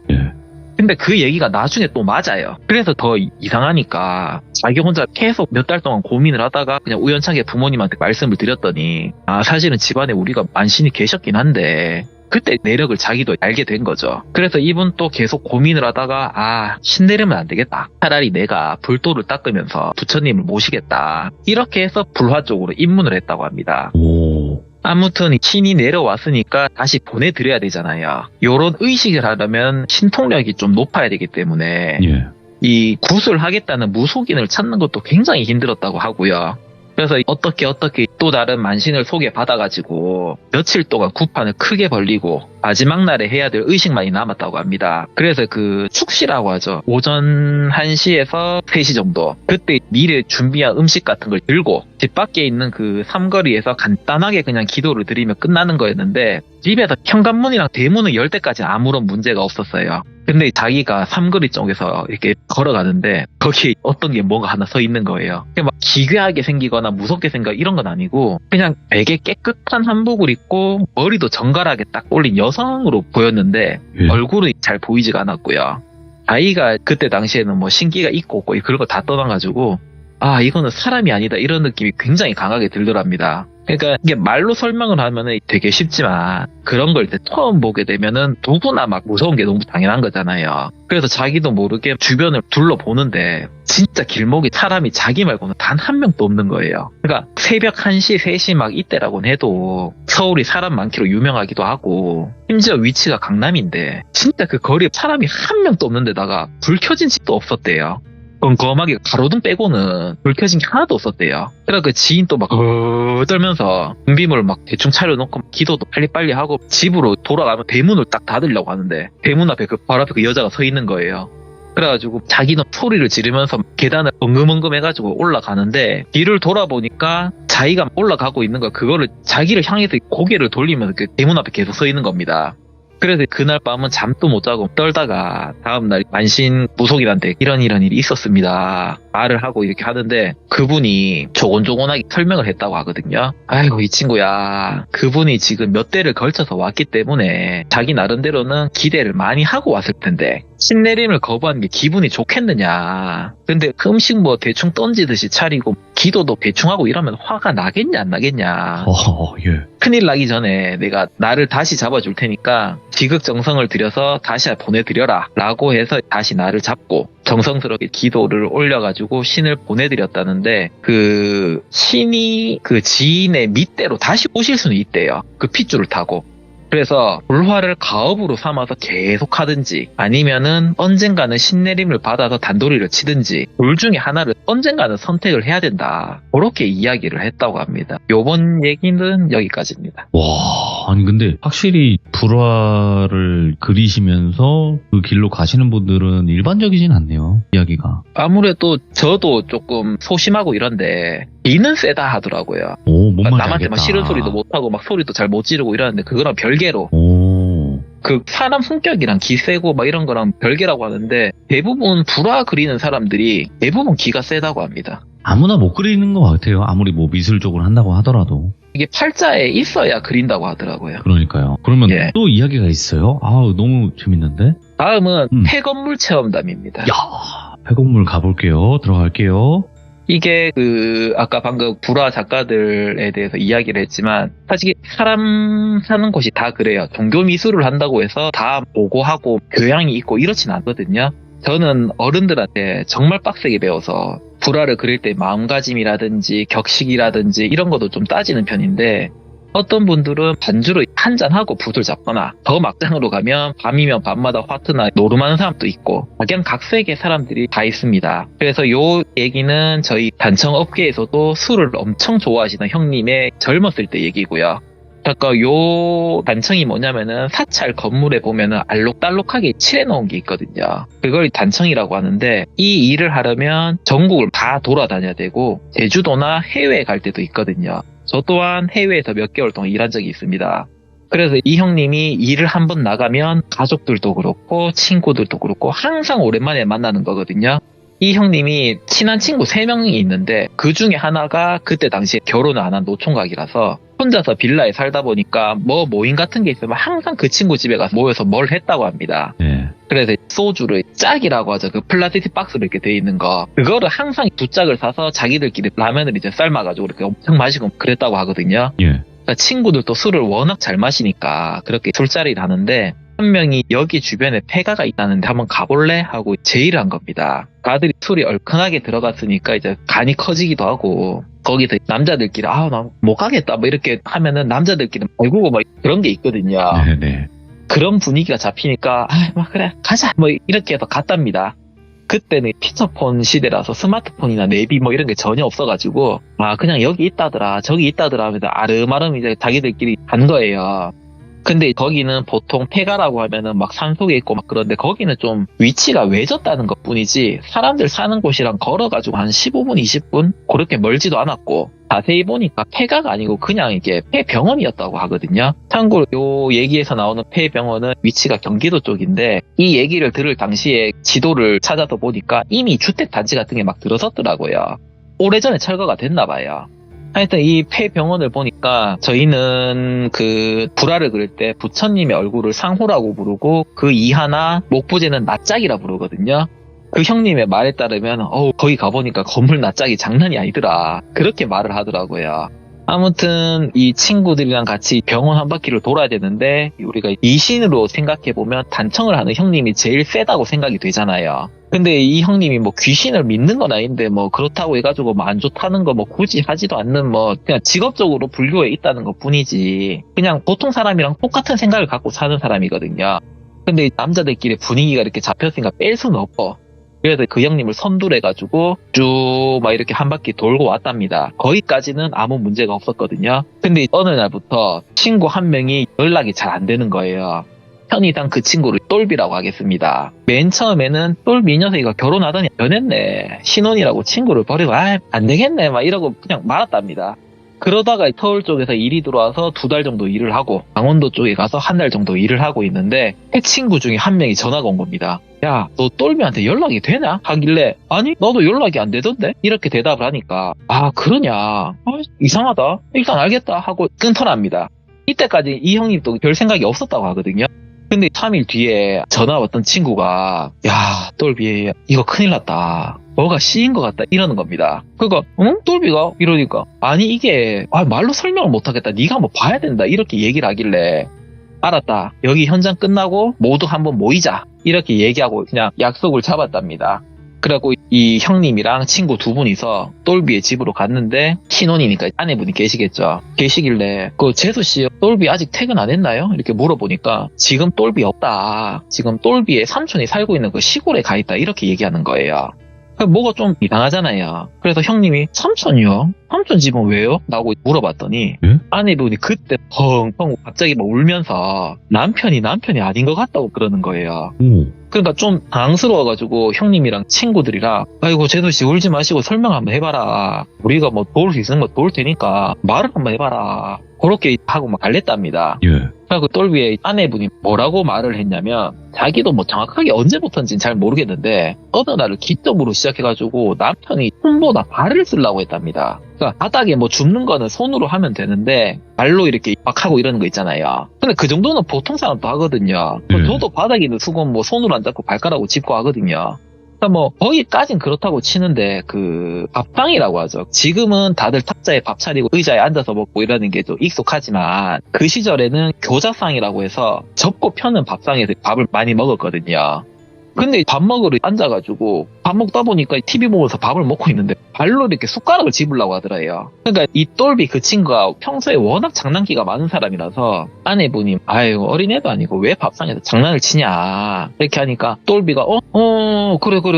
근데 그 얘기가 나중에 또 맞아요. 그래서 더 이상하니까 자기 혼자 계속 몇 달 동안 고민을 하다가 그냥 우연찮게 부모님한테 말씀을 드렸더니 사실은 집안에 우리가 만신이 계셨긴 한데 그때 내력을 자기도 알게 된 거죠. 그래서 이분 또 계속 고민을 하다가 신내리면 안 되겠다. 차라리 내가 불도를 닦으면서 부처님을 모시겠다. 이렇게 해서 불화 쪽으로 입문을 했다고 합니다. 아무튼 신이 내려왔으니까 다시 보내드려야 되잖아요. 요런 의식을 하려면 신통력이 좀 높아야 되기 때문에 이 굿을 하겠다는 무속인을 찾는 것도 굉장히 힘들었다고 하고요. 그래서 어떻게 또 다른 만신을 소개받아가지고 며칠 동안 굿판을 크게 벌리고 마지막 날에 해야 될 의식만이 남았다고 합니다. 그래서 그 축시라고 하죠. 오전 1시에서 3시 정도 그때 미리 준비한 음식 같은 걸 들고 집 밖에 있는 그 삼거리에서 간단하게 그냥 기도를 드리며 끝나는 거였는데 집에서 현관문이랑 대문을 열 때까지는 아무런 문제가 없었어요. 근데 자기가 삼거리 쪽에서 이렇게 걸어가는데 거기 어떤 게 뭔가 하나 서 있는 거예요. 막 기괴하게 생기거나 무섭게 생겨 이런 건 아니고 그냥 되게 깨끗한 한복을 입고 머리도 정갈하게 딱 올린 여성으로 보였는데 얼굴은 잘 보이지가 않았고요. 아이가 그때 당시에는 뭐 신기가 있고 없고 그런 거 다 떠나가지고 아 이거는 사람이 아니다 이런 느낌이 굉장히 강하게 들더랍니다. 그러니까 이게 말로 설명을 하면은 되게 쉽지만 그런 걸 이제 처음 보게 되면은 누구나 막 무서운 게 너무 당연한 거잖아요. 그래서 자기도 모르게 주변을 둘러보는데 진짜 길목에 사람이 자기 말고는 단 한 명도 없는 거예요. 그러니까 새벽 1시, 3시 막 이때라고는 해도 서울이 사람 많기로 유명하기도 하고 심지어 위치가 강남인데 진짜 그 거리에 사람이 한 명도 없는 데다가 불 켜진 집도 없었대요. 껌껌하게 가로등 빼고는 불 켜진 게 하나도 없었대요. 그래서 그 지인 또 막 떨면서 준비물 막 대충 차려놓고 기도도 빨리빨리 하고 집으로 돌아가면 대문을 딱 닫으려고 하는데 대문 앞에 바로 앞에 그 여자가 서 있는 거예요. 그래가지고 자기는 소리를 지르면서 계단을 엉금엉금 해가지고 올라가는데 뒤를 돌아보니까 자기가 올라가고 있는 거 그거를 자기를 향해서 고개를 돌리면서 그 대문 앞에 계속 서 있는 겁니다. 그래서 그날 밤은 잠도 못 자고 떨다가 다음날 만신무속인한테 이런 일이 있었습니다. 말을 하고 이렇게 하는데 그분이 조곤조곤하게 설명을 했다고 하거든요. 아이고 이 친구야 그분이 지금 몇 대를 걸쳐서 왔기 때문에 자기 나름대로는 기대를 많이 하고 왔을 텐데 신내림을 거부하는 게 기분이 좋겠느냐. 근데 그 음식 뭐 대충 던지듯이 차리고 기도도 대충 하고 이러면 화가 나겠냐 안 나겠냐. 예. 큰일 나기 전에 내가 나를 다시 잡아줄 테니까 지극정성을 들여서 다시 보내드려라 라고 해서 다시 나를 잡고 정성스럽게 기도를 올려가지고 신을 보내드렸다는데 그 신이 그 지인의 밑대로 다시 오실 수는 있대요. 그 핏줄을 타고. 그래서 불화를 가업으로 삼아서 계속 하든지 아니면은 언젠가는 신내림을 받아서 단도리를 치든지 둘 중에 하나를 언젠가는 선택을 해야 된다. 그렇게 이야기를 했다고 합니다. 요번 얘기는 여기까지입니다. 와, 아니 근데 확실히 불화를 그리시면서 그 길로 가시는 분들은 일반적이진 않네요. 이야기가. 아무래도 저도 조금 소심하고 이런데 기는 세다 하더라고요. 오, 뭔 말인지 남한테 막 알겠다. 싫은 소리도 못하고 막 소리도 잘 못 지르고 이러는데 그거랑 별개로 오. 그 사람 성격이랑 기 세고 막 이런 거랑 별개라고 하는데 대부분 불화 그리는 사람들이 대부분 기가 세다고 합니다. 아무나 못 그리는 것 같아요. 아무리 뭐 미술적으로 한다고 하더라도. 이게 팔자에 있어야 그린다고 하더라고요. 그러니까요. 그러면 예. 또 이야기가 있어요? 아우, 너무 재밌는데? 다음은 폐건물 체험담입니다. 야, 폐건물 가볼게요. 들어갈게요. 이게 아까 방금 불화 작가들에 대해서 이야기를 했지만 사실 사람 사는 곳이 다 그래요. 종교 미술을 한다고 해서 다 보고하고 교양이 있고 이렇진 않거든요. 저는 어른들한테 정말 빡세게 배워서 불화를 그릴 때 마음가짐이라든지 격식이라든지 이런 것도 좀 따지는 편인데 어떤 분들은 반주로 한잔하고 붓을 잡거나 더 막장으로 가면 밤이면 밤마다 화투나 노름하는 사람도 있고 각양각색의 사람들이 다 있습니다. 그래서 요 얘기는 저희 단청 업계에서도 술을 엄청 좋아하시는 형님의 젊었을 때 얘기고요. 그러니까 요 단청이 뭐냐면은 사찰 건물에 보면은 알록달록하게 칠해놓은 게 있거든요. 그걸 단청이라고 하는데 이 일을 하려면 전국을 다 돌아다녀야 되고 제주도나 해외에 갈 때도 있거든요. 저 또한 해외에서 몇 개월 동안 일한 적이 있습니다. 그래서 이 형님이 일을 한번 나가면 가족들도 그렇고 친구들도 그렇고 항상 오랜만에 만나는 거거든요. 이 형님이 친한 친구 3명이 있는데 그 중에 하나가 그때 당시에 결혼을 안 한 노총각이라서 혼자서 빌라에 살다 보니까 뭐 모임 같은 게 있으면 항상 그 친구 집에 가서 모여서 뭘 했다고 합니다. 네. 그래서 소주를 짝이라고 하죠. 그 플라스틱 박스로 이렇게 돼 있는 거. 그거를 항상 2짝을 사서 자기들끼리 라면을 이제 삶아가지고 이렇게 엄청 마시고 그랬다고 하거든요. 예. 그러니까 친구들도 술을 워낙 잘 마시니까 그렇게 술자리를 하는데 한 명이 여기 주변에 폐가가 있다는데 한번 가볼래? 하고 제의를 한 겁니다. 아들이 술이 얼큰하게 들어갔으니까 이제 간이 커지기도 하고 거기서 남자들끼리 나 못 가겠다 뭐 이렇게 하면은 남자들끼리 얼굴고 막 그런 게 있거든요. 네네. 그런 분위기가 잡히니까 막 그래 가자 뭐 이렇게 해서 갔답니다. 그때는 피처폰 시대라서 스마트폰이나 내비 뭐 이런 게 전혀 없어가지고 그냥 여기 있다더라 저기 있다더라 하면서 아름아름 이제 자기들끼리 간 거예요. 근데 거기는 보통 폐가라고 하면은 막 산속에 있고 막 그런데 거기는 좀 위치가 외졌다는 것 뿐이지 사람들 사는 곳이랑 걸어가지고 한 15분, 20분? 그렇게 멀지도 않았고 자세히 보니까 폐가가 아니고 그냥 이게 폐병원이었다고 하거든요. 참고로 요 얘기에서 나오는 폐병원은 위치가 경기도 쪽인데 이 얘기를 들을 당시에 지도를 찾아서 보니까 이미 주택단지 같은 게 막 들어섰더라고요. 오래전에 철거가 됐나 봐요. 하여튼 이 폐병원을 보니까 저희는 그 불화를 그릴 때 부처님의 얼굴을 상호라고 부르고 그 이하나 목부제는 낯짝이라 부르거든요. 그 형님의 말에 따르면 거기 가보니까 건물 낯짝이 장난이 아니더라. 그렇게 말을 하더라고요. 아무튼 이 친구들이랑 같이 병원 한 바퀴를 돌아야 되는데 우리가 이신으로 생각해보면 단청을 하는 형님이 제일 세다고 생각이 되잖아요. 근데 이 형님이 뭐 귀신을 믿는 건 아닌데 뭐 그렇다고 해가지고 뭐 안 좋다는 거 뭐 굳이 하지도 않는 뭐 그냥 직업적으로 불교에 있다는 것 뿐이지 그냥 보통 사람이랑 똑같은 생각을 갖고 사는 사람이거든요. 근데 남자들끼리 분위기가 이렇게 잡혔으니까 뺄 수는 없고 그래서 그 형님을 선두해가지고 쭉 막 이렇게 한 바퀴 돌고 왔답니다. 거기까지는 아무 문제가 없었거든요. 근데 어느 날부터 친구 한 명이 연락이 잘 안 되는 거예요. 편의상 그 친구를 똘비라고 하겠습니다. 맨 처음에는 똘비 이 녀석이가 결혼하더니 변했네. 신혼이라고 친구를 버리고 안 되겠네 막 이러고 그냥 말았답니다. 그러다가 서울 쪽에서 일이 들어와서 2달 정도 일을 하고 강원도 쪽에 가서 1달 정도 일을 하고 있는데 그 친구 중에 한 명이 전화가 온 겁니다. 야, 너 똘비한테 연락이 되냐? 하길래 아니 나도 연락이 안 되던데? 이렇게 대답을 하니까 아 그러냐? 이상하다. 일단 알겠다 하고 끊더랍니다. 이때까지 이 형님도 별 생각이 없었다고 하거든요. 근데 3일 뒤에 전화 왔던 친구가 야 똘비 이거 큰일 났다. 뭐가 씌인 것 같다 이러는 겁니다. 그러니까 똘비가 이러니까 아니 이게 말로 설명을 못하겠다. 네가 한번 봐야 된다 이렇게 얘기를 하길래 알았다. 여기 현장 끝나고 모두 한번 모이자 이렇게 얘기하고 그냥 약속을 잡았답니다. 그래갖고 이 형님이랑 친구 2분이서 똘비의 집으로 갔는데 신혼이니까 아내분이 계시겠죠. 계시길래 그 재수씨 똘비 아직 퇴근 안 했나요? 이렇게 물어보니까 지금 똘비 없다. 지금 똘비의 삼촌이 살고 있는 그 시골에 가 있다 이렇게 얘기하는 거예요. 뭐가 좀 이상하잖아요. 그래서 형님이 삼촌이요? 삼촌 집은 왜요? 라고 물어봤더니 아내분이 그때 펑펑 갑자기 막 울면서 남편이 아닌 것 같다고 그러는 거예요. 그러니까 좀 당황스러워가지고 형님이랑 친구들이랑 아이고 제도씨 울지 마시고 설명 한번 해봐라. 우리가 뭐 도울 수 있는 거 도울 테니까 말을 한번 해봐라. 그렇게 하고 막 갈랬답니다. 그리고 똘비의 아내분이 뭐라고 말을 했냐면 자기도 뭐 정확하게 언제부터인지는 잘 모르겠는데 어느 날을 기점으로 시작해가지고 남편이 손보다 발을 쓰려고 했답니다. 그러니까 바닥에 뭐 줍는 거는 손으로 하면 되는데 발로 이렇게 막 하고 이러는 거 있잖아요. 근데 그 정도는 보통 사람도 하거든요. 저도 바닥에 있는 수건 뭐 손으로 안 잡고 발가락으로 짚고 하거든요. 그러니까 뭐 거기까진 그렇다고 치는데 그 밥상이라고 하죠. 지금은 다들 탁자에 밥 차리고 의자에 앉아서 먹고 이러는 게 좀 익숙하지만 그 시절에는 교자상이라고 해서 접고 펴는 밥상에서 밥을 많이 먹었거든요. 근데 밥 먹으러 앉아가지고 밥 먹다 보니까 TV 보면서 밥을 먹고 있는데 발로 이렇게 숟가락을 집으려고 하더래요. 그러니까 이 똘비 그 친구가 평소에 워낙 장난기가 많은 사람이라서 아내분이 아유 어린애도 아니고 왜 밥상에서 장난을 치냐 이렇게 하니까 똘비가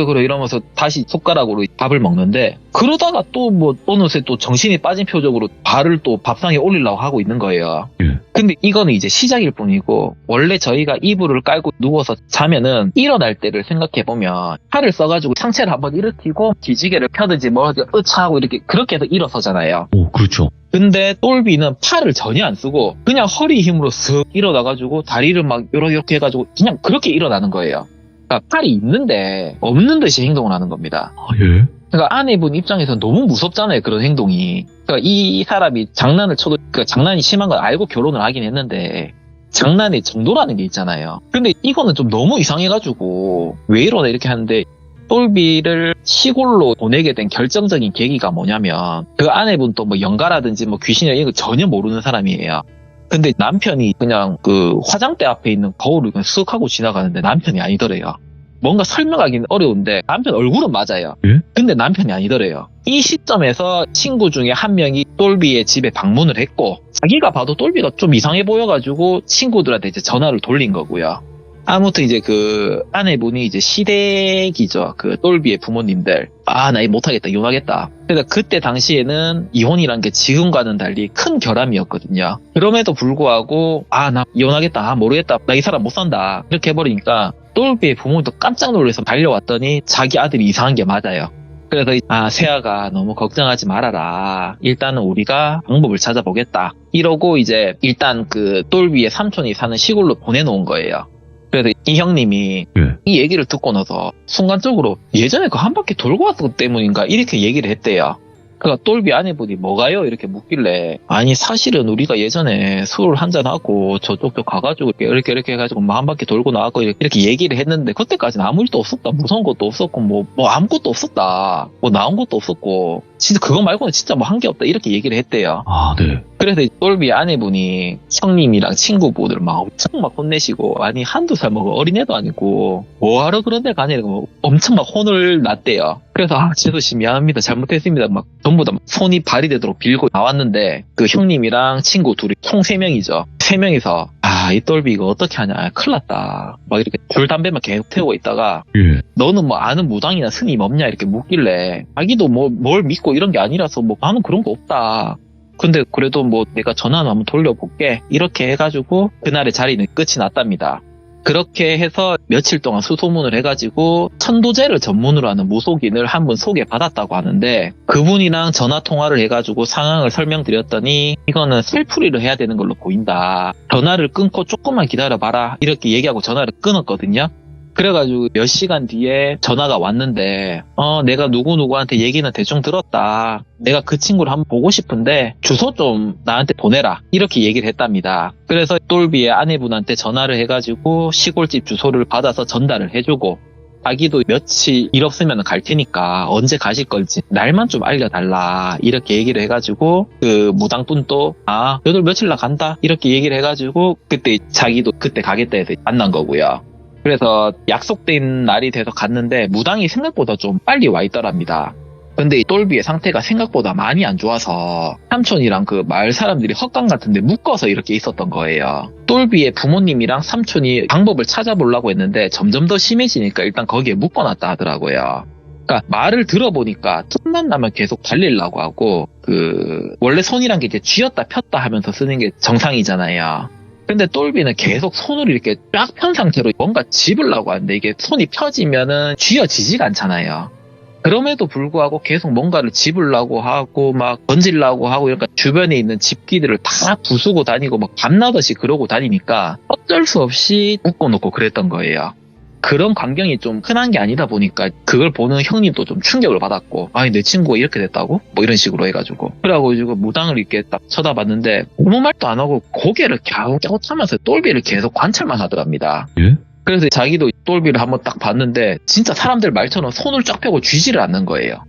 그래 이러면서 다시 숟가락으로 밥을 먹는데 그러다가 또 뭐 어느새 또 정신이 빠진 표정으로 발을 또 밥상에 올리려고 하고 있는 거예요. 근데 이거는 이제 시작일 뿐이고 원래 저희가 이불을 깔고 누워서 자면은 일어날 때를 생각해보면 팔을 써가지고 상체를 한번 일으키고 기지개를 펴든지 뭐 으차하고 이렇게 그렇게 해서 일어서잖아요. 오, 그렇죠. 근데 똘비는 팔을 전혀 안 쓰고 그냥 허리 힘으로 쓱 일어나가지고 다리를 막 이렇게 해가지고 그냥 그렇게 일어나는 거예요. 그러니까 팔이 있는데 없는 듯이 행동을 하는 겁니다. 예? 그러니까 아내분 입장에서는 너무 무섭잖아요. 그런 행동이. 그러니까 이 사람이 장난을 쳐도 그러니까 장난이 심한 걸 알고 결혼을 하긴 했는데 장난의 정도라는 게 있잖아요. 근데 이거는 좀 너무 이상해가지고 왜 이러나 이렇게 하는데 똘비를 시골로 보내게 된 결정적인 계기가 뭐냐면 그 아내분도 뭐 영가라든지 뭐 귀신이나 이런 거 전혀 모르는 사람이에요. 근데 남편이 그냥 그 화장대 앞에 있는 거울을 그냥 쓱 하고 지나가는데 남편이 아니더래요. 뭔가 설명하기는 어려운데 남편 얼굴은 맞아요. 근데 남편이 아니더래요. 이 시점에서 친구 중에 한 명이 똘비의 집에 방문을 했고 자기가 봐도 똘비가 좀 이상해 보여가지고 친구들한테 이제 전화를 돌린 거고요. 아무튼 이제 그 아내분이 이제 시댁이죠. 그 똘비의 부모님들. 나 못하겠다. 이혼하겠다. 그래서 그때 당시에는 이혼이란 게 지금과는 달리 큰 결함이었거든요. 그럼에도 불구하고 나 이혼하겠다. 모르겠다. 나 이 사람 못 산다. 이렇게 해버리니까 똘비의 부모님도 깜짝 놀라서 달려왔더니 자기 아들이 이상한 게 맞아요. 그래서 세아가 너무 걱정하지 말아라. 일단은 우리가 방법을 찾아보겠다. 이러고 이제 일단 그 똘비의 삼촌이 사는 시골로 보내놓은 거예요. 그래서 이 형님이 이 얘기를 듣고 나서 순간적으로 예전에 그 한 바퀴 돌고 왔기 때문인가 이렇게 얘기를 했대요. 그러니까 똘비 아내분이 뭐가요? 이렇게 묻길래 아니 사실은 우리가 예전에 술 한잔하고 저쪽도 가가지고 이렇게 해가지고 뭐 한 바퀴 돌고 나왔고 이렇게 얘기를 했는데 그때까지는 아무 일도 없었다. 무서운 것도 없었고 뭐 아무것도 없었다. 뭐 나온 것도 없었고 진짜 그거 말고는 진짜 뭐 한 게 없다. 이렇게 얘기를 했대요. 아, 네. 그래서 똘비 아내분이 형님이랑 친구분들 막 엄청 막 혼내시고 아니 한두 살 먹은 어린애도 아니고 뭐하러 그런 데 가냐 이러고 엄청 막 혼을 났대요. 그래서 제도 씨 미안합니다. 잘못했습니다. 막 전부 다 손이 발이 되도록 빌고 나왔는데 그 형님이랑 친구 둘이 총 3명이죠. 3명이서 이 똘비 이거 어떻게 하냐 큰일 났다. 막 이렇게 줄 담배만 계속 태우고 있다가 예. 너는 뭐 아는 무당이나 스님 없냐 이렇게 묻길래 자기도 뭐 뭘 믿고 이런 게 아니라서 뭐 나는 그런 거 없다. 근데 그래도 뭐 내가 전화는 한번 돌려볼게 이렇게 해가지고 그날의 자리는 끝이 났답니다. 그렇게 해서 며칠 동안 수소문을 해가지고 천도제를 전문으로 하는 무속인을 한 분 소개받았다고 하는데 그분이랑 전화통화를 해가지고 상황을 설명드렸더니 이거는 살풀이를 해야 되는 걸로 보인다. 전화를 끊고 조금만 기다려봐라 이렇게 얘기하고 전화를 끊었거든요. 그래가지고 몇 시간 뒤에 전화가 왔는데 내가 누구누구한테 얘기는 대충 들었다. 내가 그 친구를 한번 보고 싶은데 주소 좀 나한테 보내라. 이렇게 얘기를 했답니다. 그래서 똘비의 아내분한테 전화를 해가지고 시골집 주소를 받아서 전달을 해주고 자기도 며칠 일 없으면 갈 테니까 언제 가실 건지 날만 좀 알려달라 이렇게 얘기를 해가지고 그 무당분도 너들 며칠 나 간다 이렇게 얘기를 해가지고 그때 자기도 그때 가겠다 해서 만난 거고요. 그래서 약속된 날이 돼서 갔는데 무당이 생각보다 좀 빨리 와 있더랍니다. 근데 이 똘비의 상태가 생각보다 많이 안 좋아서 삼촌이랑 그 마을 사람들이 헛강 같은데 묶어서 이렇게 있었던 거예요. 똘비의 부모님이랑 삼촌이 방법을 찾아보려고 했는데 점점 더 심해지니까 일단 거기에 묶어놨다 하더라고요. 그러니까 말을 들어보니까 틈만 나면 계속 달리려고 하고 원래 손이란 게 이제 쥐었다 폈다 하면서 쓰는 게 정상이잖아요. 근데 똘비는 계속 손을 이렇게 쫙 편 상태로 뭔가 집으려고 하는데 이게 손이 펴지면은 쥐어지지가 않잖아요. 그럼에도 불구하고 계속 뭔가를 집으려고 하고 막 던지려고 하고 그러니까 주변에 있는 집기들을 다 부수고 다니고 막 밤낮없이 그러고 다니니까 어쩔 수 없이 묶어놓고 그랬던 거예요. 그런 광경이 좀 흔한 게 아니다 보니까 그걸 보는 형님도 좀 충격을 받았고 아니 내 친구가 이렇게 됐다고? 뭐 이런 식으로 해가지고 그래가지고 무당을 이렇게 딱 쳐다봤는데 아무 말도 안 하고 고개를 갸웃갸웃하면서 똘비를 계속 관찰만 하더랍니다. 예? 그래서 자기도 똘비를 한번 딱 봤는데 진짜 사람들 말처럼 손을 쫙 펴고 쥐지를 않는 거예요.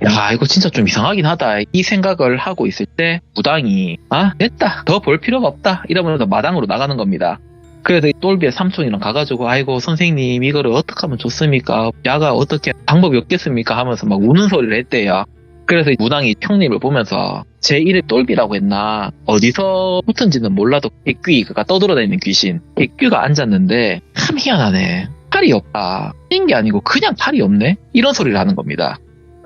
야 이거 진짜 좀 이상하긴 하다 이 생각을 하고 있을 때 무당이 됐다 더 볼 필요가 없다 이러면서 마당으로 나가는 겁니다. 그래서 똘비의 삼촌이랑 가가지고 아이고 선생님 이거를 어떻게 하면 좋습니까? 야가 어떻게 방법이 없겠습니까? 하면서 막 우는 소리를 했대요. 그래서 무당이 형님을 보면서 제 이름이 똘비라고 했나 어디서 붙은지는 몰라도 백귀가 떠돌아다니는 귀신 백귀가 앉았는데 참 희한하네 팔이 없다 뛴 게 아니고 그냥 팔이 없네 이런 소리를 하는 겁니다.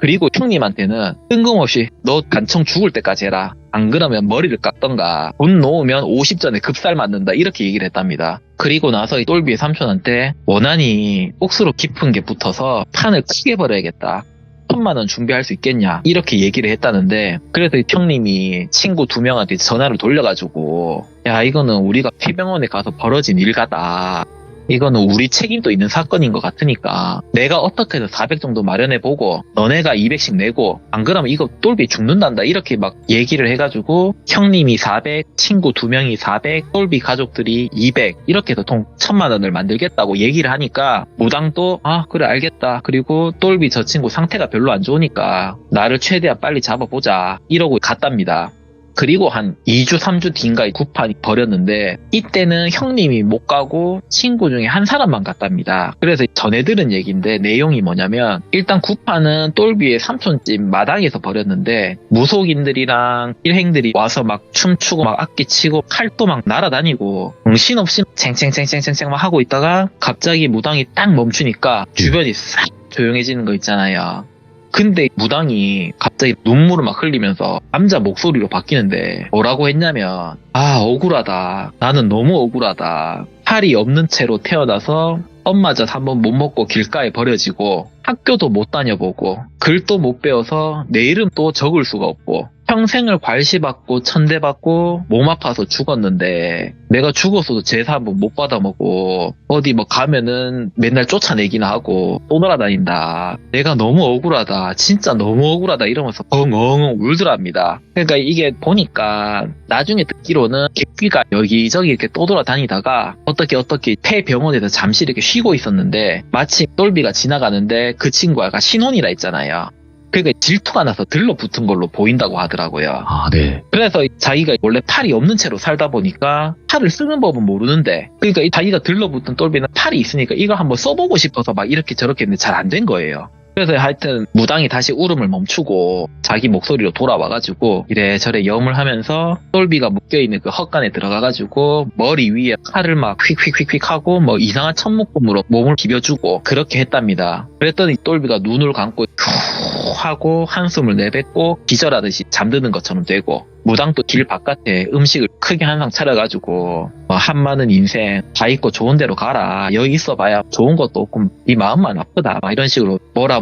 그리고 형님한테는 뜬금없이 너 간청 죽을 때까지 해라. 안 그러면 머리를 깎던가 돈 놓으면 50전에 급살 맞는다 이렇게 얘기를 했답니다. 그리고 나서 이 똘비의 삼촌한테 원한이 옥수로 깊은 게 붙어서 판을 크게 벌어야겠다. 1000만 원 준비할 수 있겠냐 이렇게 얘기를 했다는데 그래서 이 형님이 친구 2명한테 전화를 돌려가지고 야 이거는 우리가 폐병원에 가서 벌어진 일가다. 이거는 우리 책임도 있는 사건인 것 같으니까 내가 어떻게 해서 400 정도 마련해보고 너네가 200씩 내고 안 그러면 이거 똘비 죽는단다 이렇게 막 얘기를 해가지고 형님이 400, 친구 2명이 400, 똘비 가족들이 200 이렇게 해서 총 1000만 원을 만들겠다고 얘기를 하니까 무당도 그래 알겠다. 그리고 똘비 저 친구 상태가 별로 안 좋으니까 나를 최대한 빨리 잡아보자 이러고 갔답니다. 그리고 한 2주 3주 뒤인가 구판이 벌였는데 이때는 형님이 못 가고 친구 중에 한 사람만 갔답니다. 그래서 전해 들은 얘기인데 내용이 뭐냐면 일단 구판은 똘비의 삼촌집 마당에서 벌였는데 무속인들이랑 일행들이 와서 막 춤추고 막 악기 치고 칼도 막 날아다니고 정신없이 챙챙챙챙챙 막 하고 있다가 갑자기 무당이 딱 멈추니까 주변이 싹 조용해지는 거 있잖아요. 근데 무당이 갑자기 눈물을 막 흘리면서 남자 목소리로 바뀌는데 뭐라고 했냐면 억울하다. 나는 너무 억울하다. 팔이 없는 채로 태어나서 엄마 젖 한번 못 먹고 길가에 버려지고 학교도 못 다녀보고 글도 못 배워서 내 이름도 적을 수가 없고 평생을 괄시받고 천대받고 몸 아파서 죽었는데 내가 죽었어도 제사 한번 못 받아먹고 어디 뭐 가면은 맨날 쫓아내기나 하고 또 돌아다닌다. 내가 너무 억울하다. 진짜 너무 억울하다 이러면서 엉엉 울더랍니다. 그러니까 이게 보니까 나중에 듣기로는 객귀가 여기저기 이렇게 떠돌아다니다가 어떻게 폐병원에서 잠시 이렇게 쉬고 있었는데 마침 똘비가 지나가는데 그 친구가 신혼이라 했잖아요. 그러니까 질투가 나서 들러붙은 걸로 보인다고 하더라고요. 아, 네. 그래서 자기가 원래 팔이 없는 채로 살다 보니까 팔을 쓰는 법은 모르는데 그러니까 자기가 들러붙은 똘비는 팔이 있으니까 이걸 한번 써보고 싶어서 막 이렇게 저렇게 했는데 잘 안 된 거예요. 그래서 하여튼 무당이 다시 울음을 멈추고 자기 목소리로 돌아와가지고 이래저래 염을 하면서 똘비가 묶여있는 그 헛간에 들어가가지고 머리 위에 칼을 막 휙휙휙휙 하고 뭐 이상한 천목금으로 몸을 비벼주고 그렇게 했답니다. 그랬더니 똘비가 눈을 감고 후 하고 한숨을 내뱉고 기절하듯이 잠드는 것처럼 되고 무당도 길 바깥에 음식을 크게 한 상 차려가지고 한마는 인생 다 있고 좋은 데로 가라. 여기 있어봐야 좋은 것도 없고 네 마음만 아프다. 막 이런 식으로 뭐라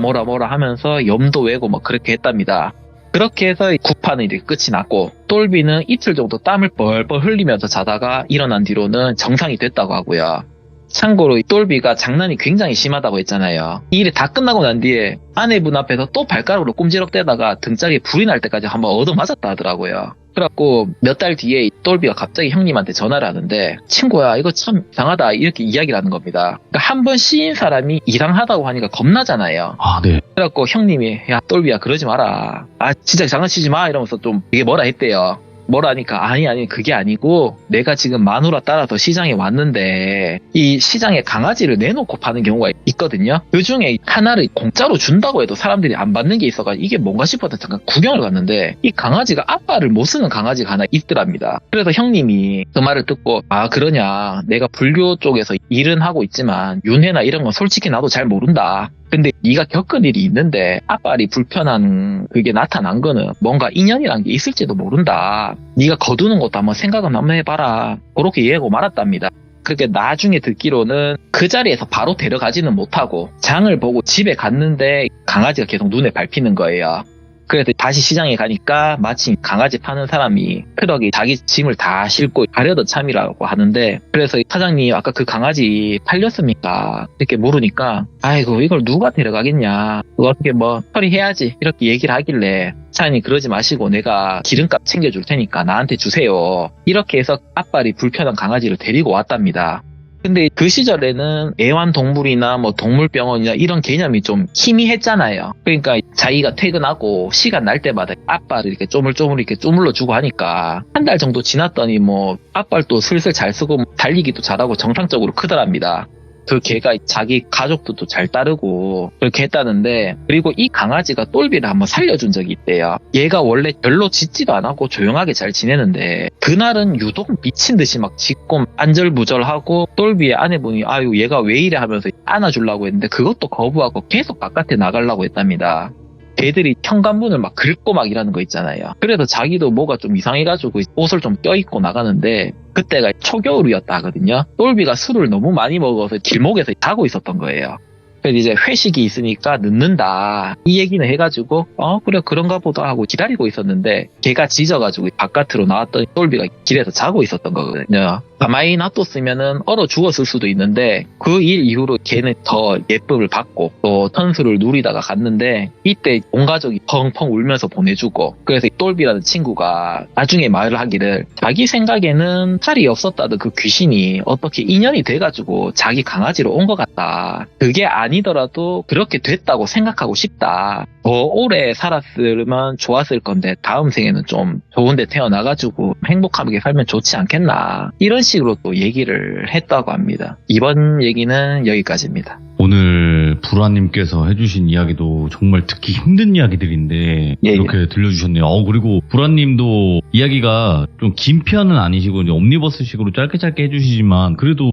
하면서 염도 외고 막 그렇게 했답니다. 그렇게 해서 구파는 이렇게 끝이 났고 똘비는 이틀 정도 땀을 뻘뻘 흘리면서 자다가 일어난 뒤로는 정상이 됐다고 하고요. 참고로 이 똘비가 장난이 굉장히 심하다고 했잖아요. 이 일이 다 끝나고 난 뒤에 아내분 앞에서 또 발가락으로 꼼지럭대다가 등짝에 불이 날 때까지 한번 얻어맞았다 하더라고요. 그래갖고 몇 달 뒤에 이 똘비가 갑자기 형님한테 전화를 하는데 친구야 이거 참 이상하다 이렇게 이야기를 하는 겁니다. 그러니까 한 번 씌인 사람이 이상하다고 하니까 겁나잖아요. 아, 네. 그래갖고 형님이 야 똘비야 그러지 마라. 아 진짜 장난치지 마 이러면서 좀 되게 뭐라 했대요. 뭐라 하니까 아니 그게 아니고 내가 지금 마누라 따라서 시장에 왔는데 이 시장에 강아지를 내놓고 파는 경우가 있거든요. 그중에 하나를 공짜로 준다고 해도 사람들이 안 받는 게 있어가지고 이게 뭔가 싶어서 잠깐 구경을 갔는데 이 강아지가 앞발을 못 쓰는 강아지가 하나 있더랍니다. 그래서 형님이 그 말을 듣고 아 그러냐 내가 불교 쪽에서 일은 하고 있지만 윤회나 이런 건 솔직히 나도 잘 모른다. 근데 네가 겪은 일이 있는데 앞발이 불편한 그게 나타난 거는 뭔가 인연이란 게 있을지도 모른다. 네가 거두는 것도 한번 생각은 한번 해봐라. 그렇게 얘기하고 말았답니다. 그렇게 나중에 듣기로는 그 자리에서 바로 데려가지는 못하고 장을 보고 집에 갔는데 강아지가 계속 눈에 밟히는 거예요. 그래서 다시 시장에 가니까 마침 강아지 파는 사람이 트럭에 자기 짐을 다 싣고 가려던 참이라고 하는데 그래서 사장님 아까 그 강아지 팔렸습니까? 이렇게 물으니까 아이고 이걸 누가 데려가겠냐 그거 어떻게 뭐 처리해야지 이렇게 얘기를 하길래 사장님 그러지 마시고 내가 기름값 챙겨줄 테니까 나한테 주세요. 이렇게 해서 앞발이 불편한 강아지를 데리고 왔답니다. 근데 그 시절에는 애완동물이나 뭐 동물병원이나 이런 개념이 좀 희미했잖아요. 그러니까 자기가 퇴근하고 시간 날 때마다 앞발을 이렇게 쪼물쪼물 이렇게 쪼물러 주고 하니까 한 달 정도 지났더니 뭐 앞발도 슬슬 잘 쓰고 달리기도 잘하고 정상적으로 크더랍니다. 그 개가 자기 가족들도 잘 따르고 그렇게 했다는데 그리고 이 강아지가 똘비를 한번 살려준 적이 있대요. 얘가 원래 별로 짖지도 않았고 조용하게 잘 지내는데 그날은 유독 미친 듯이 막 짖고 안절부절하고 똘비의 아내분이 아유 얘가 왜 이래 하면서 안아주려고 했는데 그것도 거부하고 계속 바깥에 나가려고 했답니다. 개들이 현관문을 막 긁고 막 이러는 거 있잖아요. 그래서 자기도 뭐가 좀 이상해가지고 옷을 좀 껴입고 나가는데 그때가 초겨울이었다 하거든요. 똘비가 술을 너무 많이 먹어서 길목에서 자고 있었던 거예요. 그래서 이제 회식이 있으니까 늦는다 이 얘기는 해가지고 그래 그런가 보다 하고 기다리고 있었는데 걔가 짖어가지고 바깥으로 나왔더니 똘비가 길에서 자고 있었던 거거든요. 가만히 놔뒀으면은 얼어 죽었을 수도 있는데 그 일 이후로 걔는 더 예쁨을 받고 또 선수를 누리다가 갔는데 이때 온 가족이 펑펑 울면서 보내주고 그래서 이 똘비라는 친구가 나중에 말을 하기를 자기 생각에는 팔이 없었다던 그 귀신이 어떻게 인연이 돼가지고 자기 강아지로 온 것 같다. 그게 아니더라도 그렇게 됐다고 생각하고 싶다. 더 오래 살았으면 좋았을 건데 다음 생에는 좀 좋은 데 태어나가지고 행복하게 살면 좋지 않겠나. 이런 식으로 또 얘기를 했다고 합니다. 이번 얘기는 여기까지입니다. 오늘 불화님께서 해주신 이야기도 정말 듣기 힘든 이야기들인데 이렇게 들려주셨네요. 그리고 불화님도 이야기가 좀 긴 편은 아니시고 이제 옴니버스식으로 짧게 해주시지만 그래도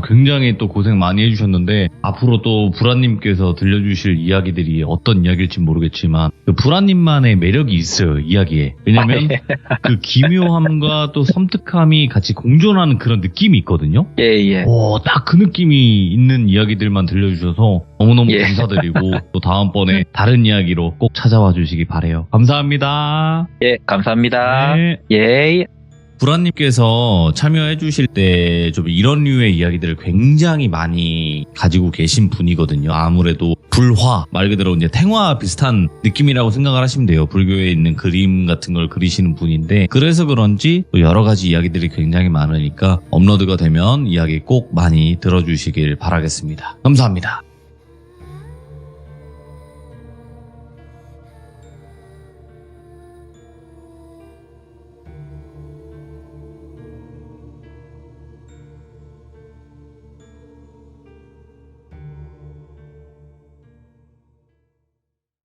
굉장히 또 고생 많이 해주셨는데 앞으로 또 불화님께서 들려주실 이야기들이 어떤 이야기일지 모르겠지만 그 불화님만의 매력이 있어요 이야기에. 왜냐면 그 기묘함과 또 섬뜩함이 같이 공존하는 그런 느낌이 있거든요. 딱 그 느낌이 있는 이야기들만 들려주셔서 너무너무 예. 감사드리고 또 다음번에 다른 이야기로 꼭 찾아와 주시기 바래요. 감사합니다. 예, 감사합니다. 네. 예. 불안님께서 참여해 주실 때 좀 이런 류의 이야기들을 굉장히 많이 가지고 계신 분이거든요. 아무래도 불화, 말 그대로 이제 탱화 비슷한 느낌이라고 생각을 하시면 돼요. 불교에 있는 그림 같은 걸 그리시는 분인데, 그래서 그런지 또 여러 가지 이야기들이 굉장히 많으니까 업로드가 되면 이야기 꼭 많이 들어주시길 바라겠습니다. 감사합니다.